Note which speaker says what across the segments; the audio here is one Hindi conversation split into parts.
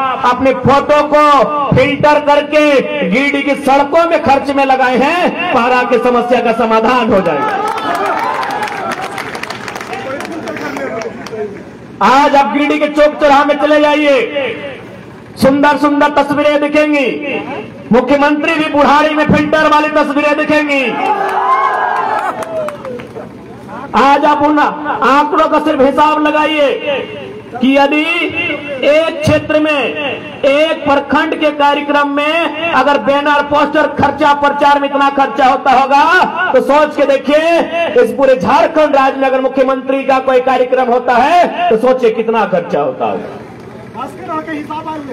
Speaker 1: आप अपनी फोटो को फिल्टर करके गिरिडीह की सड़कों में खर्च में लगाए हैं, पारा की समस्या का समाधान हो जाएगा। आज आप गिरिडीह के चौक चौराहे में चले जाइए, सुंदर सुंदर तस्वीरें दिखेंगी। मुख्यमंत्री भी बुढ़ारी में फिल्टर वाली तस्वीरें दिखेंगी। आज आप उन आंकड़ों का सिर्फ हिसाब लगाइए कि यदि एक क्षेत्र में, एक प्रखंड के कार्यक्रम में अगर बैनर पोस्टर खर्चा प्रचार में इतना खर्चा होता होगा तो सोच के देखिए, इस पूरे झारखंड राज्य में अगर मुख्यमंत्री का कोई कार्यक्रम होता है तो सोचिए कितना खर्चा होता होगा।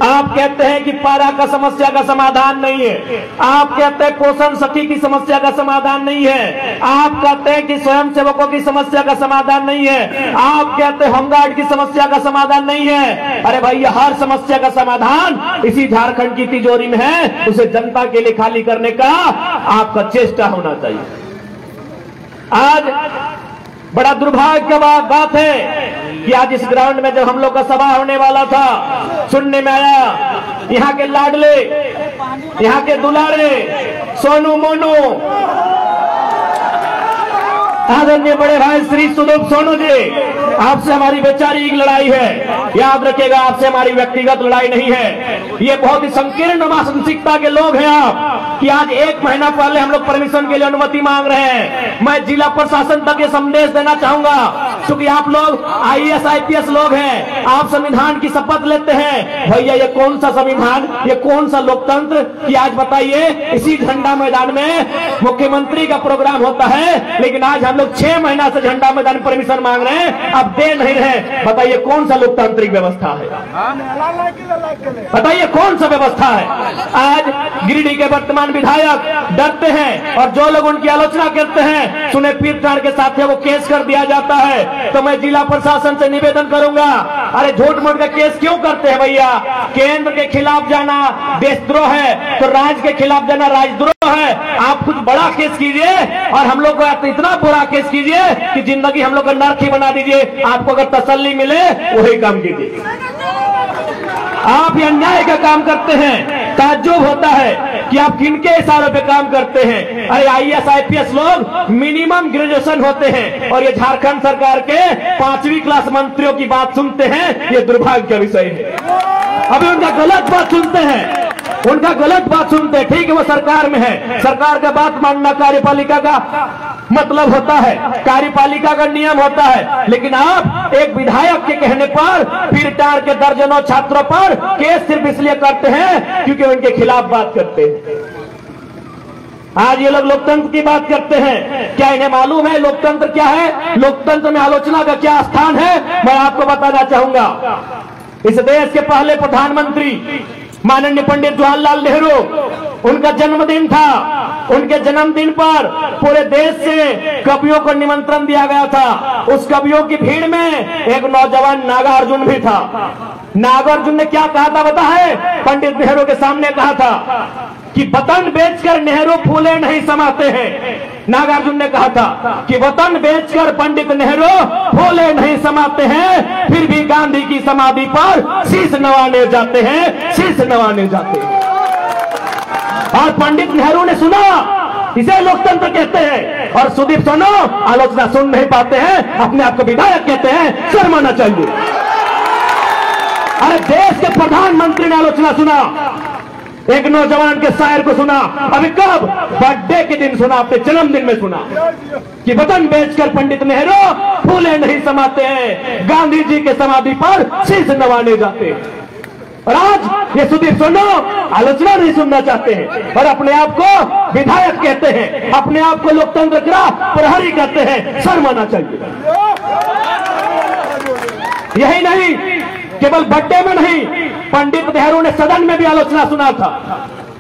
Speaker 1: आप कहते हैं कि पारा का समस्या का समाधान नहीं है, आप कहते हैं पोषण सखी की समस्या का समाधान नहीं है, आप कहते हैं कि स्वयं सेवकों की समस्या का समाधान नहीं है, आप कहते हैं होमगार्ड की समस्या का समाधान नहीं है। अरे भाई, हर समस्या का समाधान इसी झारखंड की तिजोरी में है, उसे जनता के लिए खाली करने का आपका चेष्टा होना चाहिए। आज बड़ा दुर्भाग्य की बात है कि आज इस ग्राउंड में जब हम लोग का सभा होने वाला था, सुनने में आया यहाँ के लाडले, यहाँ के दुलारे सोनू मोनू, आदरणीय बड़े भाई श्री सुदीप सोनू जी, आपसे हमारी वैचारिक लड़ाई है। याद रखिएगा, आपसे हमारी व्यक्तिगत लड़ाई नहीं है। ये बहुत ही संकीर्ण मानसिकता के लोग हैं आप कि आज 1 महीना पहले हम लोग परमिशन के लिए अनुमति मांग रहे हैं। मैं जिला प्रशासन तक ये संदेश देना चाहूंगा, क्योंकि आप लोग IAS IPS लोग हैं, आप संविधान की शपथ लेते हैं। भैया, ये कौन सा संविधान, ये कौन सा लोकतंत्र कि आज बताइए इसी झंडा मैदान में मुख्यमंत्री का प्रोग्राम होता है, लेकिन आज हम लोग 6 महीना से झंडा मैदान परमिशन मांग रहे हैं, अब दे नहीं रहे। बताइए कौन सा लोकतांत्रिक व्यवस्था है? बताइए कौन सा व्यवस्था है? आज गिरिडीह के वर्तमान विधायक डरते हैं और जो लोग उनकी आलोचना करते हैं, सुने पीर ठाड़ के साथ वो केस कर दिया जाता है। तो मैं जिला प्रशासन से निवेदन करूंगा, अरे झूठ मूठ का केस क्यों करते हैं भैया? केंद्र के खिलाफ जाना देशद्रोह है, तो राज्य के खिलाफ जाना राजद्रोह है। आप कुछ बड़ा केस कीजिए और हम लोग को इतना बुरा केस कीजिए कि जिंदगी हम लोग का नर्क ही बना दीजिए। आपको अगर तसल्ली मिले वही काम कीजिए। आप ये अन्याय का काम करते हैं, ताज्जुब होता है कि आप किनके इशारों पे काम करते हैं। अरे IAS IPS लोग मिनिमम ग्रेजुएशन होते हैं और ये झारखंड सरकार के 5वीं क्लास मंत्रियों की बात सुनते हैं, ये दुर्भाग्य का विषय है। अभी उनका गलत बात सुनते हैं, उनका गलत बात सुनते हैं। ठीक है, वो सरकार में है, सरकार का बात मानना कार्यपालिका का मतलब होता है, कार्यपालिका का नियम होता है, लेकिन आप एक विधायक के कहने पर पीर ठाड़ के दर्जनों छात्रों पर केस सिर्फ इसलिए करते हैं क्योंकि उनके खिलाफ बात करते हैं। आज ये लोग लोकतंत्र की बात करते हैं, क्या इन्हें मालूम है लोकतंत्र क्या है? लोकतंत्र में आलोचना का क्या स्थान है? मैं आपको बताना चाहूंगा। इस देश के पहले प्रधानमंत्री माननीय पंडित जवाहरलाल नेहरू, उनका जन्मदिन था। उनके जन्मदिन पर पूरे देश से कवियों को निमंत्रण दिया गया था। उस कवियों की भीड़ में एक नौजवान नागार्जुन भी था। नागार्जुन ने क्या कहा था पता है? पंडित नेहरू के सामने कहा था कि वतन बेचकर नेहरू फूले नहीं समाते हैं। नागार्जुन ने कहा था कि वतन बेचकर पंडित नेहरू फूले नहीं समाते हैं, फिर भी गांधी की समाधि पर शीश नवाने जाते हैं, शीश नवाने जाते हैं। और पंडित नेहरू ने सुना, इसे लोकतंत्र कहते हैं। और सुदीप सोनू आलोचना सुन नहीं पाते हैं, अपने आप को विधायक कहते हैं, शर्माना चाहिए। अरे देश के प्रधानमंत्री ने आलोचना सुना, एक नौजवान के शायर को सुना, अभी कब? बर्थडे के दिन सुना, अपने जन्मदिन में सुना कि वतन बेचकर पंडित नेहरू फूले नहीं समाते हैं, गांधी जी के समाधि पर शीश नवाने जाते हैं। और आज ये सुदीप सोनू आलोचना नहीं सुनना चाहते हैं और अपने आप को विधायक कहते हैं, अपने आप को लोकतंत्र का प्रहरी कहते हैं। शर्माना चाहिए। यही नहीं, केवल बर्थडे में नहीं, पंडित नेहरू ने सदन में भी आलोचना सुना था।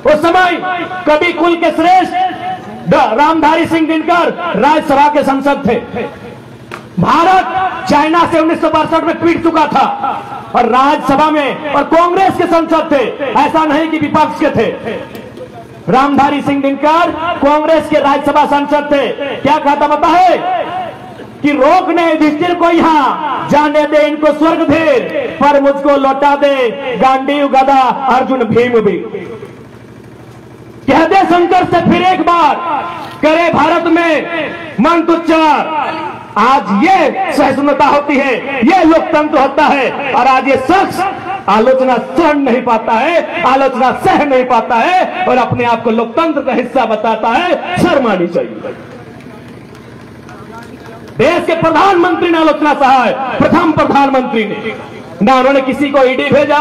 Speaker 1: उस समय कवि कुल के श्रेष्ठ रामधारी सिंह दिनकर राज्यसभा के सांसद थे। भारत चाइना से 1962 में पीट चुका था और राज्यसभा में और कांग्रेस के सांसद थे, ऐसा नहीं कि विपक्ष के थे। रामधारी सिंह दिनकर कांग्रेस के राज्यसभा सांसद थे। क्या कहा था पता है? कि रोकने युधिष्ठिर को यहाँ, जाने दे इनको स्वर्ग भेद, पर मुझको लौटा दे गांडीव गदा अर्जुन भीम भी। कह दे शंकर से फिर एक बार, करे भारत में मंत्र उच्चार। आज ये सहिष्णुता होती है, ये लोकतंत्र होता है। और आज ये शख्स आलोचना सहन नहीं पाता है, आलोचना सह नहीं पाता है और अपने आप को लोकतंत्र का हिस्सा बताता है। शर्म आनी चाहिए। देश के प्रधानमंत्री ने आलोचना सहा है, प्रथम प्रधानमंत्री ने। ना उन्होंने किसी को ईडी भेजा,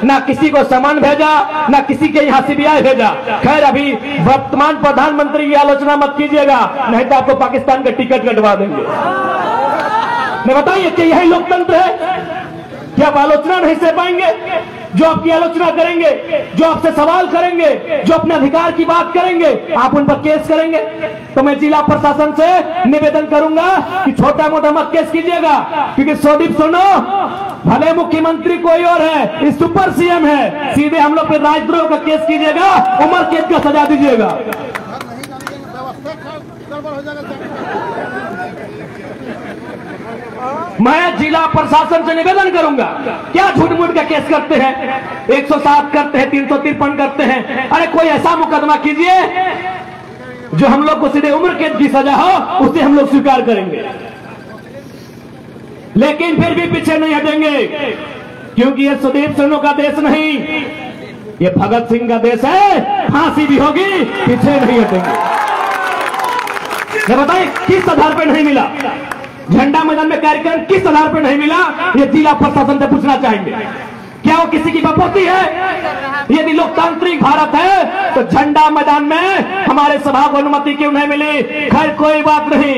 Speaker 1: ना किसी को समन भेजा, ना किसी के यहाँ सीबीआई भेजा। खैर, अभी वर्तमान प्रधानमंत्री की आलोचना मत कीजिएगा, नहीं तो आपको पाकिस्तान का टिकट कटवा देंगे। मैं बताइए कि यही लोकतंत्र है कि आप आलोचना नहीं सह पाएंगे? जो आपकी आलोचना करेंगे, जो आपसे सवाल करेंगे, जो अपने अधिकार की बात करेंगे, आप उन पर केस करेंगे। तो मैं जिला प्रशासन से निवेदन करूंगा कि छोटा मोटा मत केस कीजिएगा, क्योंकि सोदीप सुनो, भले मुख्यमंत्री कोई और है, इस सुपर सीएम है, सीधे हम लोग पे राजद्रोह का केस कीजिएगा, उम्र कैद का सजा दीजिएगा। मैं जिला प्रशासन से निवेदन करूंगा, क्या झूठ मूठ का केस करते हैं, 107 करते हैं, 353 करते हैं। अरे कोई ऐसा मुकदमा कीजिए जो हम लोग को सीधे उम्र कैद की सजा हो, उसे हम लोग स्वीकार करेंगे। लेकिन फिर भी पीछे नहीं हटेंगे, क्योंकि ये सुदीप सिन्हा का देश नहीं, ये भगत सिंह का देश है। फांसी भी होगी, पीछे नहीं हटेंगे। बताइए किस आधार पर नहीं मिला झंडा मैदान में कार्यक्रम, किस आधार पर नहीं मिला? ये जिला प्रशासन से पूछना चाहेंगे। क्या वो किसी की बपोती है? यदि लोकतांत्रिक भारत है तो झंडा मैदान में हमारे सभा को अनुमति क्यों नहीं मिली? खैर कोई बात नहीं,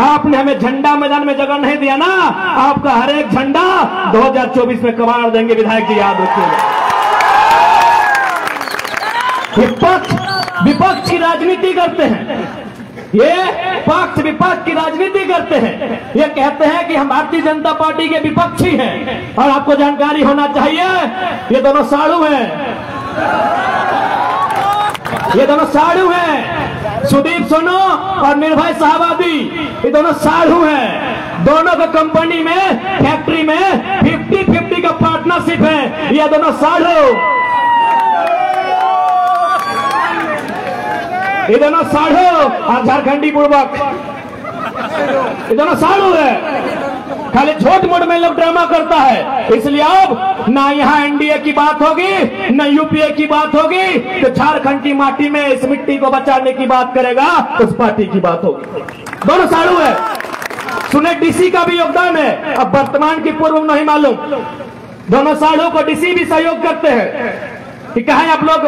Speaker 1: आपने हमें झंडा मैदान में जगह नहीं दिया ना, आपका हर एक झंडा 2024 में कबाड़ देंगे। विधायक जी याद रखिएगा। विपक्ष की राजनीति करते हैं, ये पक्ष विपक्ष की राजनीति करते हैं। ये कहते हैं कि हम भारतीय जनता पार्टी के विपक्षी हैं। और आपको जानकारी होना चाहिए, ये दोनों साड़ू हैं, ये दोनों साड़ू हैं। सुदीप सोनो और निर्भय शाहबादी, ये दोनों साड़ू हैं। दोनों का कंपनी में, फैक्ट्री में 50-50 का पार्टनरशिप है। ये दोनों साड़ू, ये दोनों साढ़ू और झारखंडी पूर्वक, ये दोनों साढ़ू है। खाली झूठ मूठ में लोग ड्रामा करता है। इसलिए अब ना यहाँ एनडीए की बात होगी, ना यूपीए की बात होगी, तो झारखंड की माटी में इस मिट्टी को बचाने की बात करेगा, उस पार्टी की बात होगी। दोनों साढ़ू है। सुने डीसी का भी योगदान है, अब वर्तमान की पूर्व नहीं मालूम। दोनों साढ़ू को डीसी भी सहयोग करते हैं कि कहा आप लोग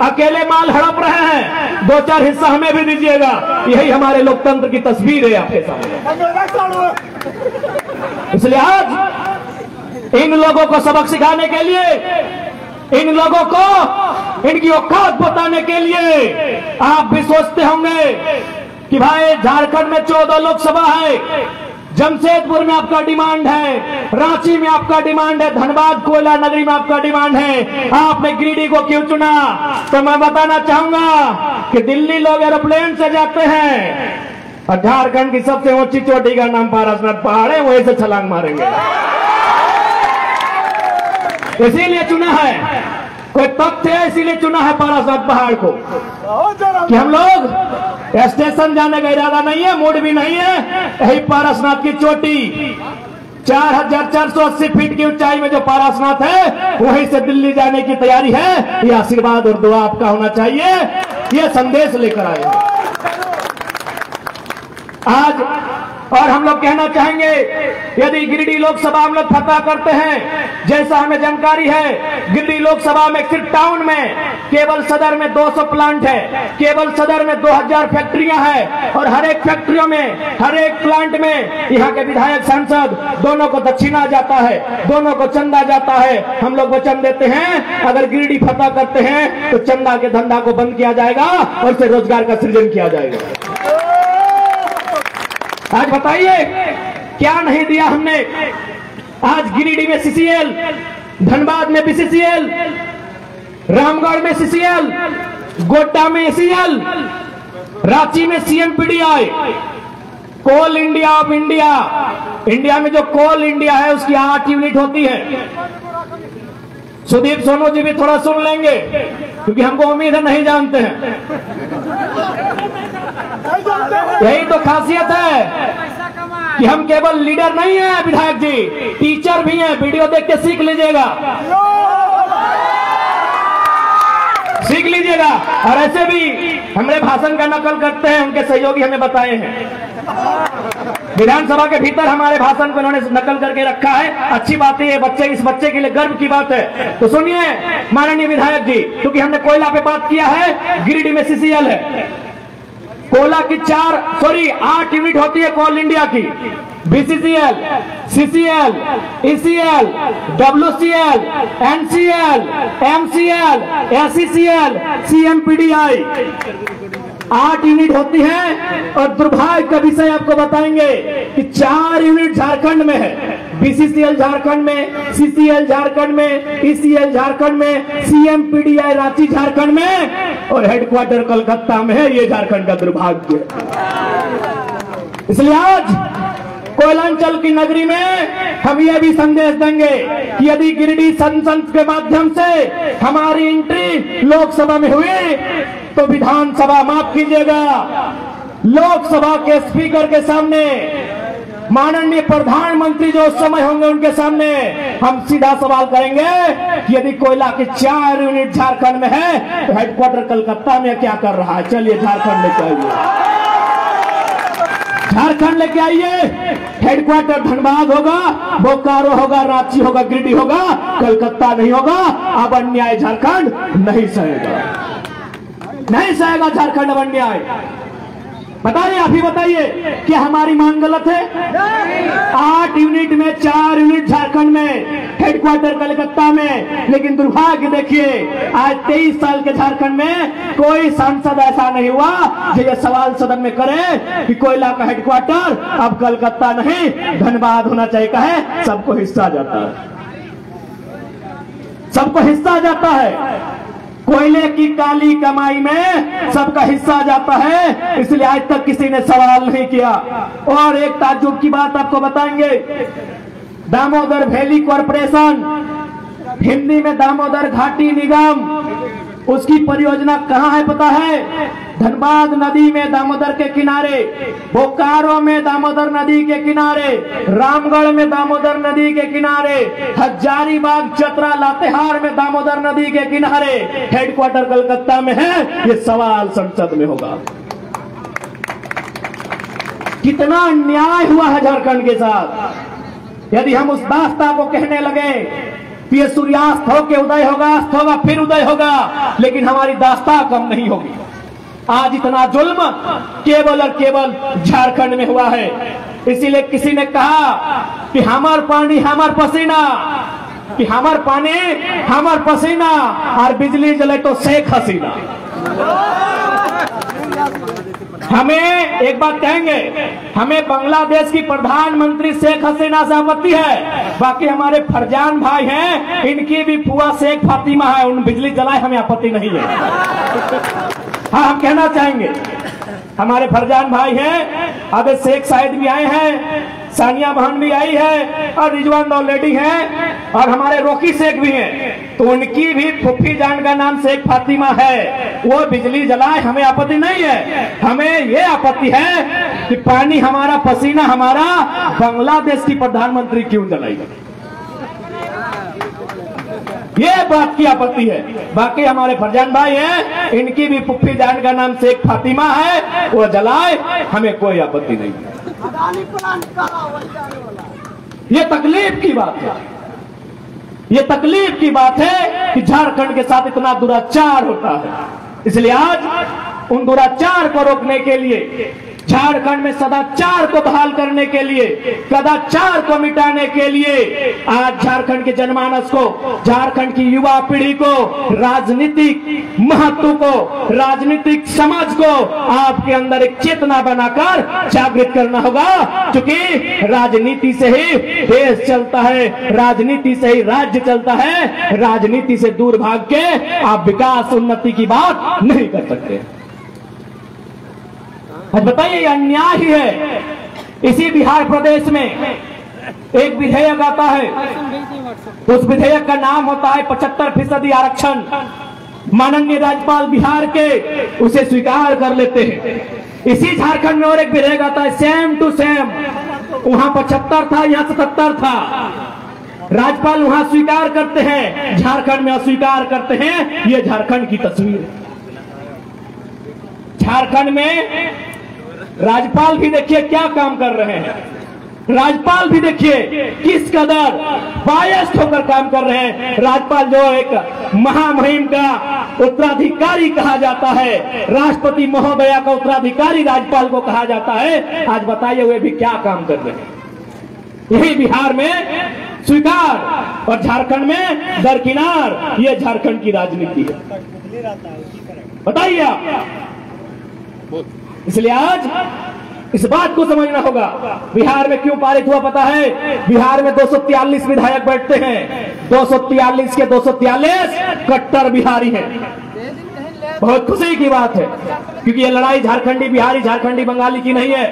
Speaker 1: अकेले माल हड़प रहे हैं, 2-4 हिस्सा हमें भी दीजिएगा। यही हमारे लोकतंत्र की तस्वीर है आपके सामने। इसलिए आज इन लोगों को सबक सिखाने के लिए, इन लोगों को इनकी औकात बताने के लिए, आप भी सोचते होंगे कि भाई झारखंड में 14 लोकसभा है, जमशेदपुर में आपका डिमांड है, रांची में आपका डिमांड है, धनबाद कोयला नगरी में आपका डिमांड है, आपने गिरिडीह को क्यों चुना? तो मैं बताना चाहूंगा कि दिल्ली लोग एरोप्लेन से जाते हैं और झारखंड की सबसे ऊंची चोटी का नाम पारसनाथ पहाड़ है, वहीं से छलांग मारेंगे। इसीलिए चुना है, कोई तथ्य है इसीलिए चुना है पारसनाथ पहाड़ को, कि हम लोग स्टेशन जाने का इरादा नहीं है, मूड भी नहीं है। यही पारसनाथ की चोटी 4480 फीट की ऊंचाई में जो पारसनाथ है, वहीं से दिल्ली जाने की तैयारी है। ये आशीर्वाद और दुआ आपका होना चाहिए, ये संदेश लेकर आए आज। और हम लोग कहना चाहेंगे, यदि गिरिडीह लोकसभा हम लोग फतह करते हैं, जैसा हमें जानकारी है, गिरिडीह लोकसभा में सिर्फ टाउन में केवल सदर में 200 प्लांट है, केवल सदर में 2000 फैक्ट्रियां हैं, और हर एक फैक्ट्रियों में, हर एक प्लांट में यहाँ के विधायक सांसद दोनों को दक्षिणा जाता है, दोनों को चंदा जाता है। हम लोग वचन देते हैं, अगर गिरिडीह फतह करते हैं तो चंदा के धंधा को बंद किया जाएगा और उससे रोजगार का सृजन किया जाएगा। आज बताइए क्या नहीं दिया हमने? आज गिरिडीह में सीसीएल, धनबाद में बीसीसीएल, रामगढ़ में सीसीएल, गोड्डा में एसीएल, रांची में CMPDI, coal India of India, India में जो कोल इंडिया है उसकी 8 यूनिट होती है। सुदीप सोनू जी भी थोड़ा सुन लेंगे, क्योंकि हमको उम्मीद है नहीं जानते हैं। यही तो खासियत है कि हम केवल लीडर नहीं है विधायक जी, टीचर भी हैं। वीडियो देख के सीख लीजिएगा, सीख लीजिएगा। और ऐसे भी हमारे भाषण का नकल करते हैं, उनके सहयोगी हमें बताए हैं। विधानसभा के भीतर हमारे भाषण को इन्होंने नकल करके रखा है। अच्छी बात है, ये इस बच्चे के लिए गर्व की बात है। तो सुनिए माननीय विधायक जी, क्योंकि हमने कोयला पे बात किया है, गिरिडीह में सीसीएल है। कोयला की 8 यूनिट होती है कोल इंडिया की। BCCL, CCL, ECL, WCL, NCL, MCL, SECL, CMPDI 8 unit होती है। और दुर्भाग्य का विषय आपको बताएंगे कि 4 यूनिट झारखंड में है। बीसीसीएल झारखंड में, सीसीएल झारखंड में, ईसीएल झारखंड में, सीएमपीडीआई रांची झारखंड में, और हेडक्वार्टर कलकत्ता में है। ये झारखंड का दुर्भाग्य। इसलिए आज कोयलांचल की नगरी में हम यह भी संदेश देंगे कि यदि गिरिडीह संसद के माध्यम से हमारी एंट्री लोकसभा में हुई तो विधानसभा, माफ कीजिएगा, लोकसभा के स्पीकर के सामने, माननीय प्रधानमंत्री जो उस समय होंगे उनके सामने हम सीधा सवाल करेंगे कि यदि कोयला के 4 यूनिट झारखंड में है तो हेडक्वार्टर कलकत्ता में क्या कर रहा है। चलिए झारखंड लेके आइए, झारखंड लेके आइए। हेडक्वार्टर धनबाद होगा, बोकारो होगा, रांची होगा, गिरिडीह होगा, कलकत्ता नहीं होगा। अब अन्याय झारखंड नहीं सहेगा, नहीं सहेगा झारखंड अब अन्याय। बताइए, आप ही बताइए, क्या हमारी मांग गलत है? 8 यूनिट में 4 यूनिट झारखंड में, हेडक्वार्टर कलकत्ता में। लेकिन दुर्भाग्य देखिए, आज 23 साल के झारखंड में कोई सांसद ऐसा नहीं हुआ जो ये सवाल सदन में करे कि कोयला का हेडक्वार्टर अब कलकत्ता नहीं धनबाद होना चाहिए। कहे सबको हिस्सा जाता है, सबको हिस्सा जाता है। कोयले की काली कमाई में सबका हिस्सा जाता है, इसलिए आज तक किसी ने सवाल नहीं किया। और एक ताज्जुब की बात आपको बताएंगे, दामोदर वैली कॉरपोरेशन, हिंदी में दामोदर घाटी निगम, उसकी परियोजना कहाँ है पता है? धनबाद नदी में दामोदर के किनारे, बोकारो में दामोदर नदी के किनारे, रामगढ़ में दामोदर नदी के किनारे, हजारीबाग, चतरा, लातेहार में दामोदर नदी के किनारे। हेडक्वार्टर कलकत्ता में है। ये सवाल संसद में होगा। कितना अन्याय हुआ है झारखंड के साथ। यदि हम उस दास्ता को कहने लगे कि ये सूर्यास्त होके उदय होगा, अस्त होगा, फिर उदय होगा, लेकिन हमारी दास्ता कम नहीं होगी। आज इतना जुल्म केवल और केवल झारखंड में हुआ है। इसीलिए किसी ने कहा कि हमार पानी हमार पसीना, कि हमार पानी हमार पसीना, और बिजली जले तो शेख हसीना। हमें एक बात कहेंगे, हमें बांग्लादेश की प्रधानमंत्री शेख हसीना से आपत्ति है। बाकी हमारे फरजान भाई हैं, इनकी भी फुआ शेख फातिमा है, उन बिजली जलाए, हमें आपत्ति नहीं है। हाँ, हम कहना चाहेंगे, हमारे फरजान भाई हैं, अब शेख साहिद भी आए हैं, सानिया बहन भी आई है, और रिजवान दौलेडी हैं, और हमारे रोकी शेख भी हैं। तो उनकी भी फुफ्फी जान का नाम शेख फातिमा है, वो बिजली जलाए, हमें आपत्ति नहीं है। हमें ये आपत्ति है कि पानी हमारा, पसीना हमारा, बांग्लादेश की प्रधानमंत्री क्यों जलाएगी, ये बात की आपत्ति है। बाकी हमारे फरजान भाई हैं, इनकी भी फुफ्फी जान का नाम शेख फातिमा है, वो जलाए, हमें कोई आपत्ति नहीं है। ये तकलीफ की बात है, ये तकलीफ की बात है कि झारखंड के साथ इतना दुराचार होता है। इसलिए आज उन दुराचार को रोकने के लिए, झारखंड में सदाचार को बहाल करने के लिए, कदाचार को मिटाने के लिए आज झारखंड के जनमानस को, झारखंड की युवा पीढ़ी को, राजनीतिक महत्व को, राजनीतिक समझ को आपके अंदर एक चेतना बनाकर जागृत करना होगा। क्योंकि राजनीति से ही देश चलता है, राजनीति से ही राज्य चलता है। राजनीति से दूर भाग के आप विकास उन्नति की बात नहीं कर सकते। अब बताइए, ये अन्याय ही है इसी बिहार प्रदेश में एक विधेयक आता है, उस विधेयक का नाम होता है 75% आरक्षण। माननीय राज्यपाल बिहार के उसे स्वीकार कर लेते हैं। इसी झारखंड में और एक विधेयक आता है सेम टू सेम, वहां 75 था, यहां 77 था। राज्यपाल वहां स्वीकार करते हैं, झारखंड में अस्वीकार करते हैं। ये झारखंड की तस्वीर है। झारखंड में राज्यपाल भी देखिए क्या काम कर रहे हैं। राज्यपाल भी देखिए किस कदर बायस्ड होकर काम कर रहे हैं। राज्यपाल जो एक महामहिम का उत्तराधिकारी कहा जाता है, राष्ट्रपति महोदया का उत्तराधिकारी राज्यपाल को कहा जाता है, आज बताइए वे भी क्या काम कर रहे हैं। यही बिहार में स्वीकार और झारखंड में दरकिनार। ये झारखंड की राजनीति है, बताइए आप। इसलिए आज इस बात को समझना होगा, बिहार में क्यों पारित हुआ पता है? बिहार में 243 विधायक बैठते हैं, 243 के 243 कट्टर बिहारी हैं। बहुत खुशी की बात है, क्योंकि ये लड़ाई झारखंडी बिहारी, झारखंडी बंगाली की नहीं है।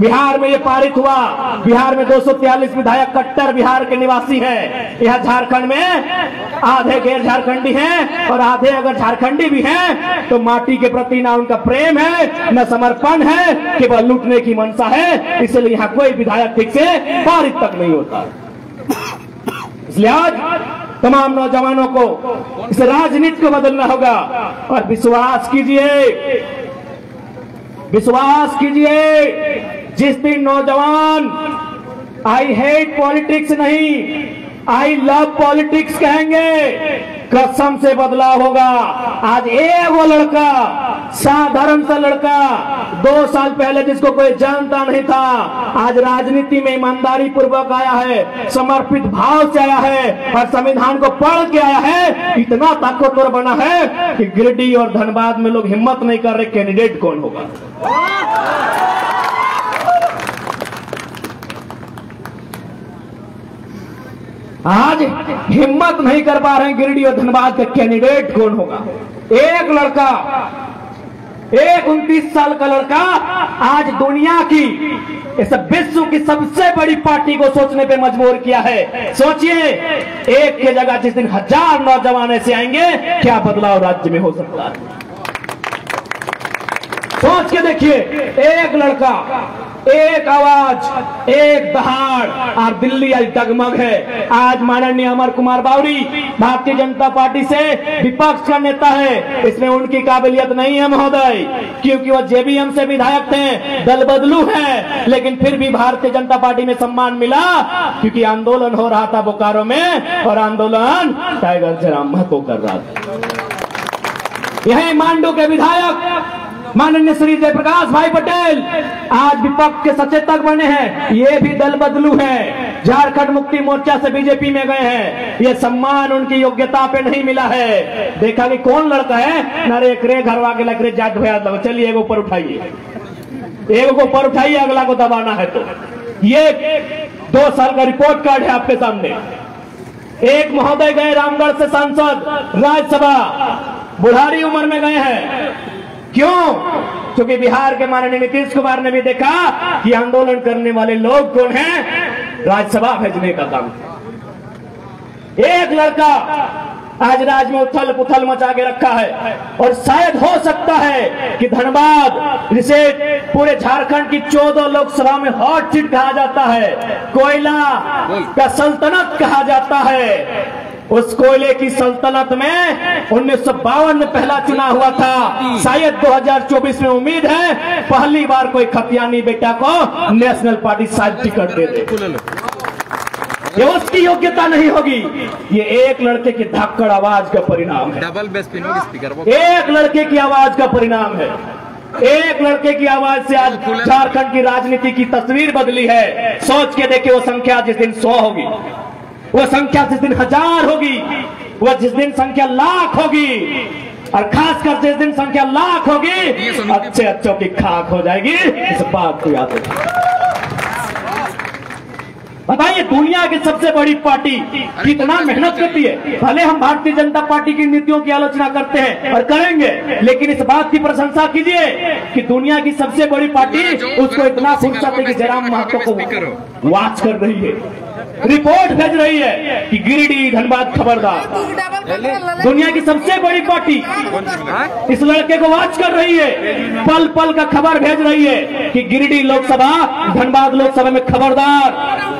Speaker 1: बिहार में ये पारित हुआ। बिहार में 243 विधायक कट्टर बिहार के निवासी हैं। यह झारखंड में आधे गैर झारखंडी हैं और आधे अगर झारखंडी भी हैं तो माटी के प्रति ना उनका प्रेम है, न समर्पण है, केवल लूटने की मंशा है। इसलिए यहाँ कोई विधायक ठीक से पारित तक नहीं होता। इसलिए आज तमाम नौजवानों को इस राजनीति को बदलना होगा और विश्वास कीजिए। जिस दिन नौजवान आई हेट पॉलिटिक्स नहीं, आई लव पॉलिटिक्स कहेंगे, कसम से बदलाव होगा। आज एक वो लड़का, साधारण सा लड़का, 2 साल पहले जिसको कोई जानता नहीं था, आज राजनीति में ईमानदारी पूर्वक आया है, समर्पित भाव से आया है और संविधान को पढ़ के आया है। इतना ताकतवर बना है कि गिरिडीह और धनबाद में लोग हिम्मत नहीं कर रहे कैंडिडेट कौन होगा। आज हिम्मत नहीं कर पा रहे हैं गिरिडीह और धनबाद का कैंडिडेट कौन होगा। एक लड़का, एक 29 साल का लड़का आज दुनिया की, इस विश्व की सबसे बड़ी पार्टी को सोचने पे मजबूर किया है। सोचिए, एक की जगह जिस दिन 1000 नौजवान ऐसे आएंगे, क्या बदलाव राज्य में हो सकता है। सोच के देखिए, एक लड़का, एक आवाज, एक दहाड़, और दिल्ली आज डगमग है। आज माननीय अमर कुमार बावरी भारतीय जनता पार्टी से विपक्ष का नेता है। इसमें उनकी काबिलियत नहीं है महोदय, क्योंकि वो जेबीएम से विधायक थे, दल बदलू है, लेकिन फिर भी भारतीय जनता पार्टी में सम्मान मिला क्योंकि आंदोलन हो रहा था बोकारो में, और आंदोलन टाइगर जयराम महतो कर रहा था। यही मांडू के विधायक माननीय श्री जयप्रकाश भाई पटेल आज विपक्ष के सचेतक बने हैं। ये भी दल बदलू है, झारखंड मुक्ति मोर्चा से बीजेपी में गए हैं। ये सम्मान उनकी योग्यता पे नहीं मिला है। देखा कि कौन लड़का है, नरे करे घरवा के लग रहे जाट भैया। चलिए एक ऊपर उठाइए, एक को ऊपर उठाइए, अगला को दबाना है। तो ये 2 साल का रिपोर्ट कार्ड है आपके सामने। एक महोदय गए रामगढ़ से सांसद राज्यसभा, बुढ़ारी उम्र में गए हैं। क्यों? क्योंकि बिहार के माननीय नीतीश कुमार ने भी देखा कि आंदोलन करने वाले लोग कौन हैं, राज्यसभा भेजने का काम। एक लड़का आज राज्य में उथल पुथल मचा के रखा है, और शायद हो सकता है कि धनबाद, जिसे पूरे झारखंड की 14 लोकसभा में हॉट सीट कहा जाता है, कोयला का सल्तनत कहा जाता है, उस कोयले की सल्तनत में 1952 में पहला चुनाव हुआ था। शायद 2024 में उम्मीद है पहली बार कोई खतियानी बेटा को नेशनल पार्टी शायद टिकट दे दे। ये उसकी योग्यता नहीं होगी, ये एक लड़के की धाकड़ आवाज का परिणाम है। डबल बेस स्पीकर, एक लड़के की आवाज का परिणाम है। एक लड़के की आवाज से आज झारखंड की राजनीति की तस्वीर बदली है। सोच के देखिए, वो संख्या जिस दिन 100 होगी, वो संख्या जिस दिन 1000 होगी, वो जिस दिन संख्या लाख होगी, और खासकर जिस दिन संख्या लाख होगी, अच्छे अच्छों की खाक हो जाएगी। इस बात को याद रखिए। बताइए, दुनिया की सबसे बड़ी पार्टी कितना मेहनत करती है। भले हम भारतीय जनता पार्टी की नीतियों की आलोचना करते हैं और करेंगे, लेकिन इस बात की प्रशंसा कीजिए कि दुनिया की सबसे बड़ी पार्टी उसको इतना फुर्सत है कि जयराम महतो को वॉच कर रही है, रिपोर्ट भेज रही है कि गिरिडीह धनबाद खबरदार। दुनिया की सबसे बड़ी पार्टी इस लड़के को वॉच कर रही है, पल पल का खबर भेज रही है कि गिरिडीह लोकसभा धनबाद लोकसभा में खबरदार।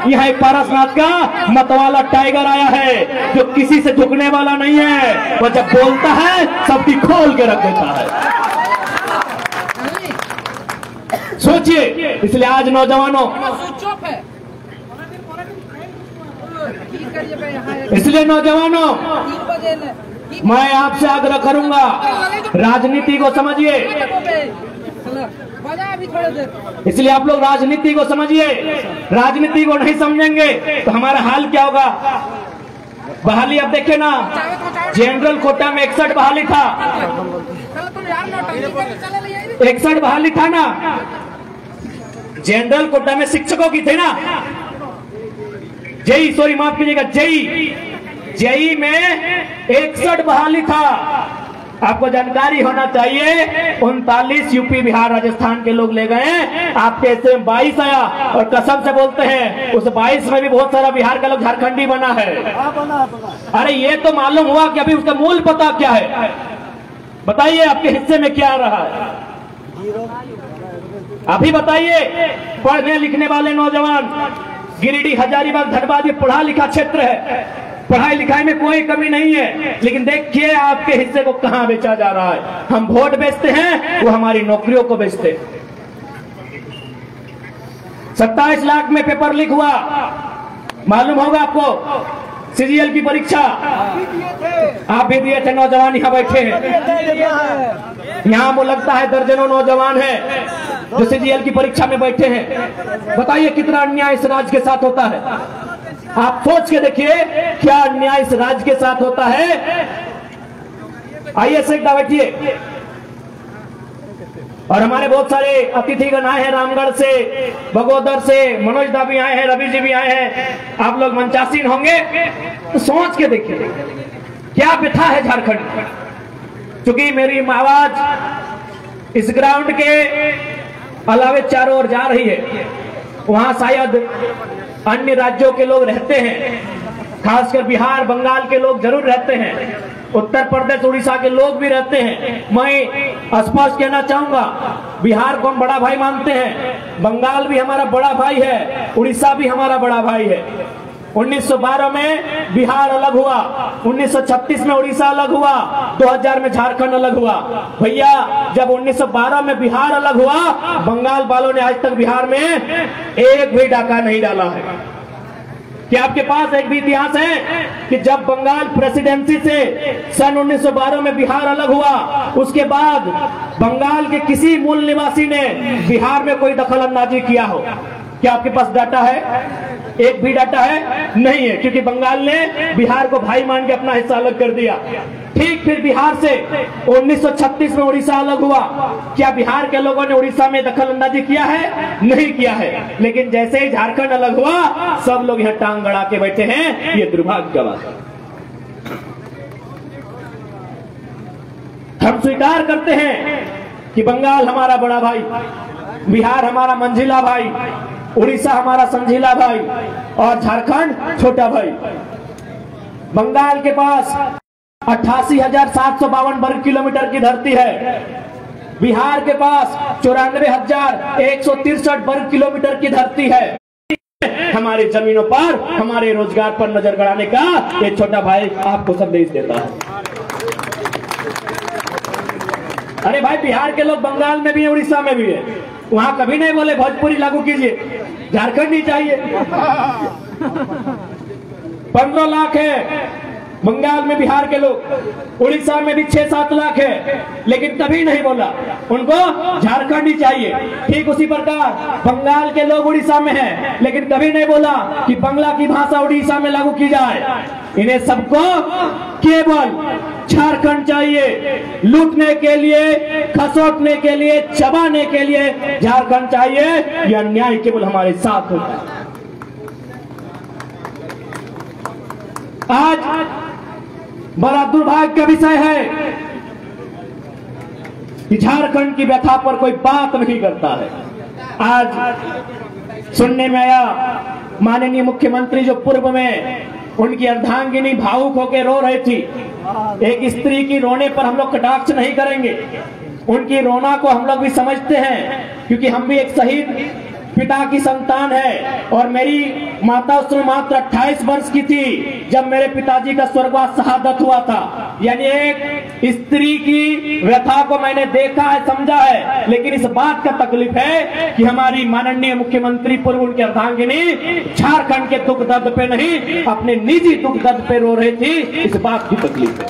Speaker 1: यहाँ एक पारसनाथ का मतवाला टाइगर आया है जो किसी से झुकने वाला नहीं है, वो जब बोलता है सबकी खोल के रख देता है। सोचिए, इसलिए आज नौजवानों, इसलिए नौजवानों, मैं आपसे आग्रह करूंगा, राजनीति को समझिए। इसलिए आप लोग राजनीति को समझिए। राजनीति को नहीं समझेंगे तो हमारा हाल क्या होगा। बहाली अब देखे ना, जनरल कोटा में 61 बहाली था, 61 बहाली था ना, जनरल कोटा में शिक्षकों की थे ना, जेई, सॉरी माफ कीजिएगा, जेई में 61 बहाली था। आपको जानकारी होना चाहिए, 39 यूपी बिहार राजस्थान के लोग ले गए, आपके ऐसे 22 आया, और कसम से बोलते हैं उस 22 में भी बहुत सारा बिहार का लोग झारखंडी बना है। अरे ये तो मालूम हुआ कि अभी उसका मूल पता क्या है। बताइए आपके हिस्से में क्या आ रहा है, अभी बताइए। पढ़ने लिखने वाले नौजवान, गिरिडीह हजारीबाग धनबाद ये पढ़ा लिखा क्षेत्र है, पढ़ाई लिखाई में कोई कमी नहीं है, लेकिन देखिए आपके हिस्से को कहां बेचा जा रहा है। हम वोट बेचते हैं, वो हमारी नौकरियों को बेचते हैं। 27 लाख में पेपर लीक हुआ, मालूम होगा आपको। सीजीएल की परीक्षा आप भी दिए थे, नौजवान यहाँ बैठे हैं, यहाँ वो लगता है दर्जनों नौजवान हैं जो सीजीएल की परीक्षा में बैठे हैं। बताइए कितना अन्याय इस राज्य के साथ होता है। आप सोच के देखिए क्या अन्याय इस राज्य के साथ होता है। आइए एक बैठिए। और हमारे बहुत सारे अतिथिगण आए हैं, रामगढ़ से, बगोदर से, मनोज दा भी आए हैं, रवि जी भी आए हैं। आप लोग मंचासीन होंगे तो सोच के देखिए क्या व्यथा है झारखंड। क्योंकि मेरी आवाज इस ग्राउंड के अलावे चारों ओर जा रही है, वहां शायद अन्य राज्यों के लोग रहते हैं, खासकर बिहार बंगाल के लोग जरूर रहते हैं, उत्तर प्रदेश उड़ीसा के लोग भी रहते हैं। मैं स्पष्ट कहना चाहूंगा, बिहार को हम बड़ा भाई मानते हैं, बंगाल भी हमारा बड़ा भाई है, उड़ीसा भी हमारा बड़ा भाई है। 1912 में बिहार अलग हुआ, 1936 में उड़ीसा अलग हुआ, 2000 में झारखंड अलग हुआ। भैया जब 1912 में बिहार अलग हुआ, बंगाल वालों ने आज तक बिहार में एक भी डाका नहीं डाला है। क्या आपके पास एक भी इतिहास है कि जब बंगाल प्रेसिडेंसी से सन 1912 में बिहार अलग हुआ, उसके बाद बंगाल के किसी मूल निवासी ने बिहार में कोई दखल अंदाजी किया हो? क्या आपके पास डाटा है? एक भी डाटा है? नहीं है, क्योंकि बंगाल ने बिहार को भाई मान के अपना हिस्सा अलग कर दिया। ठीक फिर बिहार से 1936 में उड़ीसा अलग हुआ। क्या बिहार के लोगों ने उड़ीसा में दखल अंदाजी किया है? नहीं किया है। लेकिन जैसे ही झारखंड अलग हुआ, सब लोग यहाँ टांग गड़ा के बैठे हैं। ये दुर्भाग्य का बात है। हम स्वीकार करते हैं कि बंगाल हमारा बड़ा भाई, बिहार हमारा मंझिला भाई, उड़ीसा हमारा संझिला भाई और झारखंड छोटा भाई। बंगाल के पास 88,752 वर्ग किलोमीटर की धरती है, बिहार के पास 94,163 वर्ग किलोमीटर की धरती है। हमारी जमीनों पर, हमारे रोजगार पर नजर गड़ाने का एक छोटा भाई आपको संदेश देता है। अरे भाई, बिहार के लोग बंगाल में भी है, उड़ीसा में भी है, वहां कभी नहीं बोले भोजपुरी लागू कीजिए, झारखंड ही चाहिए। 15 लाख है बंगाल में बिहार के लोग, उड़ीसा में भी 6-7 लाख है, लेकिन कभी नहीं बोला उनको झारखंड ही चाहिए। ठीक उसी प्रकार बंगाल के लोग उड़ीसा में हैं, लेकिन कभी नहीं बोला कि बांग्ला की भाषा उड़ीसा में लागू की जाए। इन्हें सबको केवल झारखंड चाहिए, लूटने के लिए, खसोटने के लिए, चबाने के लिए झारखंड चाहिए। यह अन्याय केवल हमारे साथ होता है। आज बड़ा दुर्भाग्य का विषय है कि झारखंड की व्यथा पर कोई बात नहीं करता है। आज सुनने में आया माननीय मुख्यमंत्री जो पूर्व में उनकी अर्धांगिनी भावुक होकर रो रही थी। एक स्त्री की रोने पर हम लोग कटाक्ष नहीं करेंगे, उनकी रोना को हम लोग भी समझते हैं, क्योंकि हम भी एक शहीद पिता की संतान है। और मेरी माता उस समय मात्र 28 वर्ष की थी जब मेरे पिताजी का स्वर्गवास शहादत हुआ था। यानी एक स्त्री की व्यथा को मैंने देखा है, समझा है, लेकिन इस बात का तकलीफ है कि हमारी माननीय मुख्यमंत्री पूर्व उनकी अर्धांगिनी झारखंड के दुख दर्द पे नहीं, अपने निजी दुख दर्द पे रो रही थी। इस बात की तकलीफ है।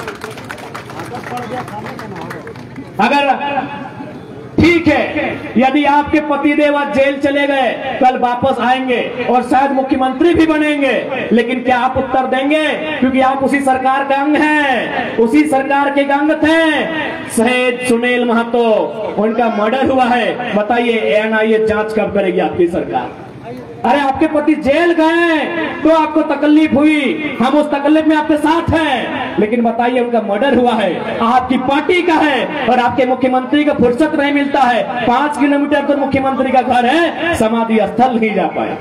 Speaker 1: अगर ठीक है, यदि आपके पतिदेव आज जेल चले गए, कल वापस आएंगे और शायद मुख्यमंत्री भी बनेंगे, लेकिन क्या आप उत्तर देंगे? क्योंकि आप उसी सरकार का अंग हैं, उसी सरकार के अंग थे। शहीद सुनील महतो, उनका मर्डर हुआ है। बताइए एनआईए जांच कब करेगी आपकी सरकार? अरे आपके पति जेल गए तो आपको तकलीफ हुई, हम उस तकलीफ में आपके साथ हैं, लेकिन बताइए उनका मर्डर हुआ है, आपकी पार्टी का है, और आपके मुख्यमंत्री का फुर्सत नहीं मिलता है। 5 किलोमीटर दूर मुख्यमंत्री का घर है, समाधि स्थल नहीं जा पाए।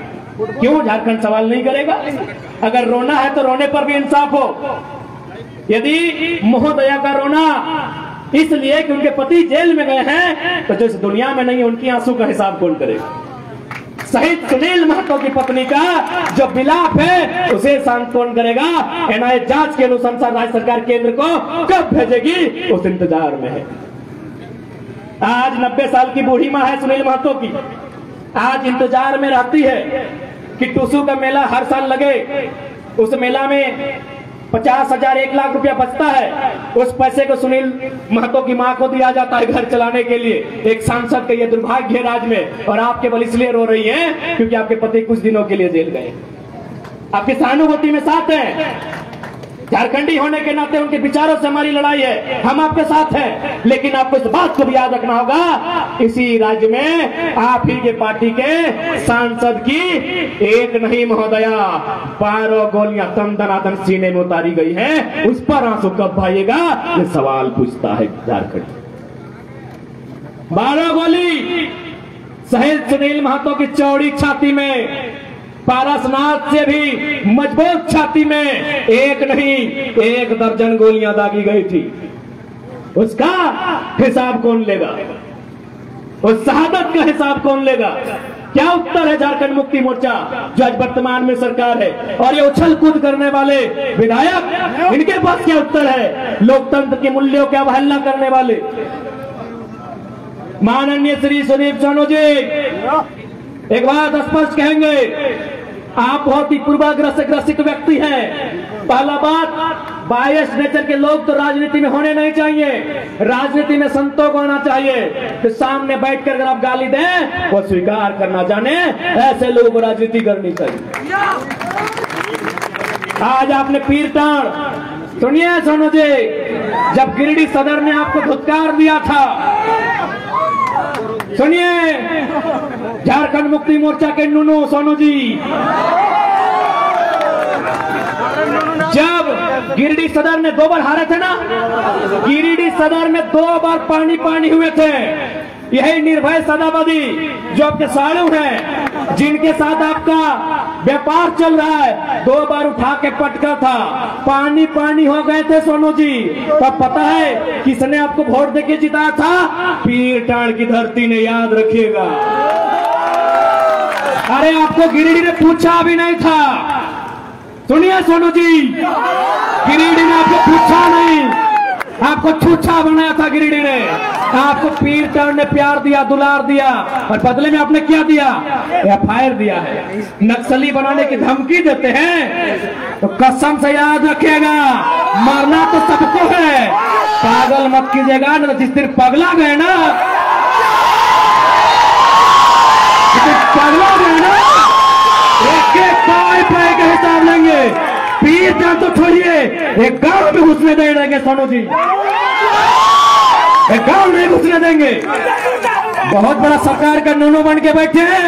Speaker 1: क्यों झारखंड सवाल नहीं करेगा? अगर रोना है तो रोने पर भी इंसाफ हो। यदि महोदया का रोना इसलिए कि उनके पति जेल में गए हैं, तो जिस दुनिया में नहीं है उनकी आंसू का हिसाब कौन करेगा? शहीद सुनील महतो की पत्नी का जो विलाप है उसे शांत कौन करेगा? एनआईए जांच के अनुसार राज्य सरकार केंद्र को कब भेजेगी, उस इंतजार में है। आज 90 साल की बूढ़ी माँ है सुनील महतो की, आज इंतजार में रहती है कि टूसू का मेला हर साल लगे। उस मेला में 50,000 1 लाख रुपया बचता है, उस पैसे को सुनील महतो की मां को दिया जाता है घर चलाने के लिए। एक सांसद का ये दुर्भाग्य है राज्य में, और आप केवल इसलिए रो रही हैं क्योंकि आपके पति कुछ दिनों के लिए जेल गए। आपकी सहानुभूति में साथ हैं, झारखंडी होने के नाते उनके विचारों से हमारी लड़ाई है, हम आपके साथ हैं, लेकिन आपको इस बात को भी याद रखना होगा, इसी राज्य में आप ही के पार्टी के सांसद की एक नहीं महोदया 12 गोलियां तन दनादन सीने में उतारी गई है। उस पर आंसू कब भाइएगा, ये सवाल पूछता है झारखंड। 12 गोली शहीद सुनील महतो की चौड़ी छाती में, पारसनाथ से भी मजबूत छाती में एक नहीं 1 दर्जन गोलियां दागी गई थी। उसका हिसाब कौन लेगा? उस शहादत का हिसाब कौन लेगा? क्या उत्तर है झारखंड मुक्ति मोर्चा जो आज वर्तमान में सरकार है, और ये उछल कूद करने वाले विधायक, इनके पास क्या उत्तर है? लोकतंत्र के मूल्यों की अवहेलना करने वाले माननीय श्री सुदीप सोनू जी एक बात स्पष्ट कहेंगे, आप बहुत ही पूर्वाग्रह से ग्रसित व्यक्ति हैं। पहला बात, बायस नेचर के लोग तो राजनीति में होने नहीं चाहिए, राजनीति में संतों को आना चाहिए। तो सामने बैठकर अगर आप गाली दें वो स्वीकार करना जाने, ऐसे लोगों को राजनीति करनी चाहिए। आज आपने पीर टाण, सुनिए सोनू जी, जब गिरिडीह सदर ने आपको धुतकार दिया था, सुनिए झारखंड मुक्ति मोर्चा के नूनू सोनू जी, जब गिरिडीह सदर में 2 बार हारे थे ना, गिरिडीह सदर में 2 बार पानी पानी हुए थे। यही निर्भय सदाबदी जो आपके साड़ू हैं, जिनके साथ आपका व्यापार चल रहा है, 2 बार उठा के पटका था, पानी पानी हो गए थे सोनू जी। तब पता है किसने आपको वोट देके जिताया था? पीर टाण की धरती ने, याद रखिएगा। अरे आपको गिरिडीह ने पूछा भी नहीं था, सुनिए सोनू जी, गिरिडीह ने आपको पूछा नहीं, आपको छूछा बनाया था गिरिडीह ने। आपको पीर टाण ने प्यार दिया, दुलार दिया, और बदले में आपने क्या दिया? FIR दिया है। नक्सली बनाने की धमकी देते हैं तो कसम से याद रखिएगा, मरना तो सबको है, पागल मत कीजिएगा। न जिस दिन पगला गए ना, पगला गए ना, एक पाए पाए का हिसाब लेंगे। पीर टाण तो छोड़िए, एक गांव में घुसने नहीं देंगे सोनू जी, एक गांव नहीं घुसने देंगे। बहुत बड़ा सरकार का नूनू बन के बैठे हैं,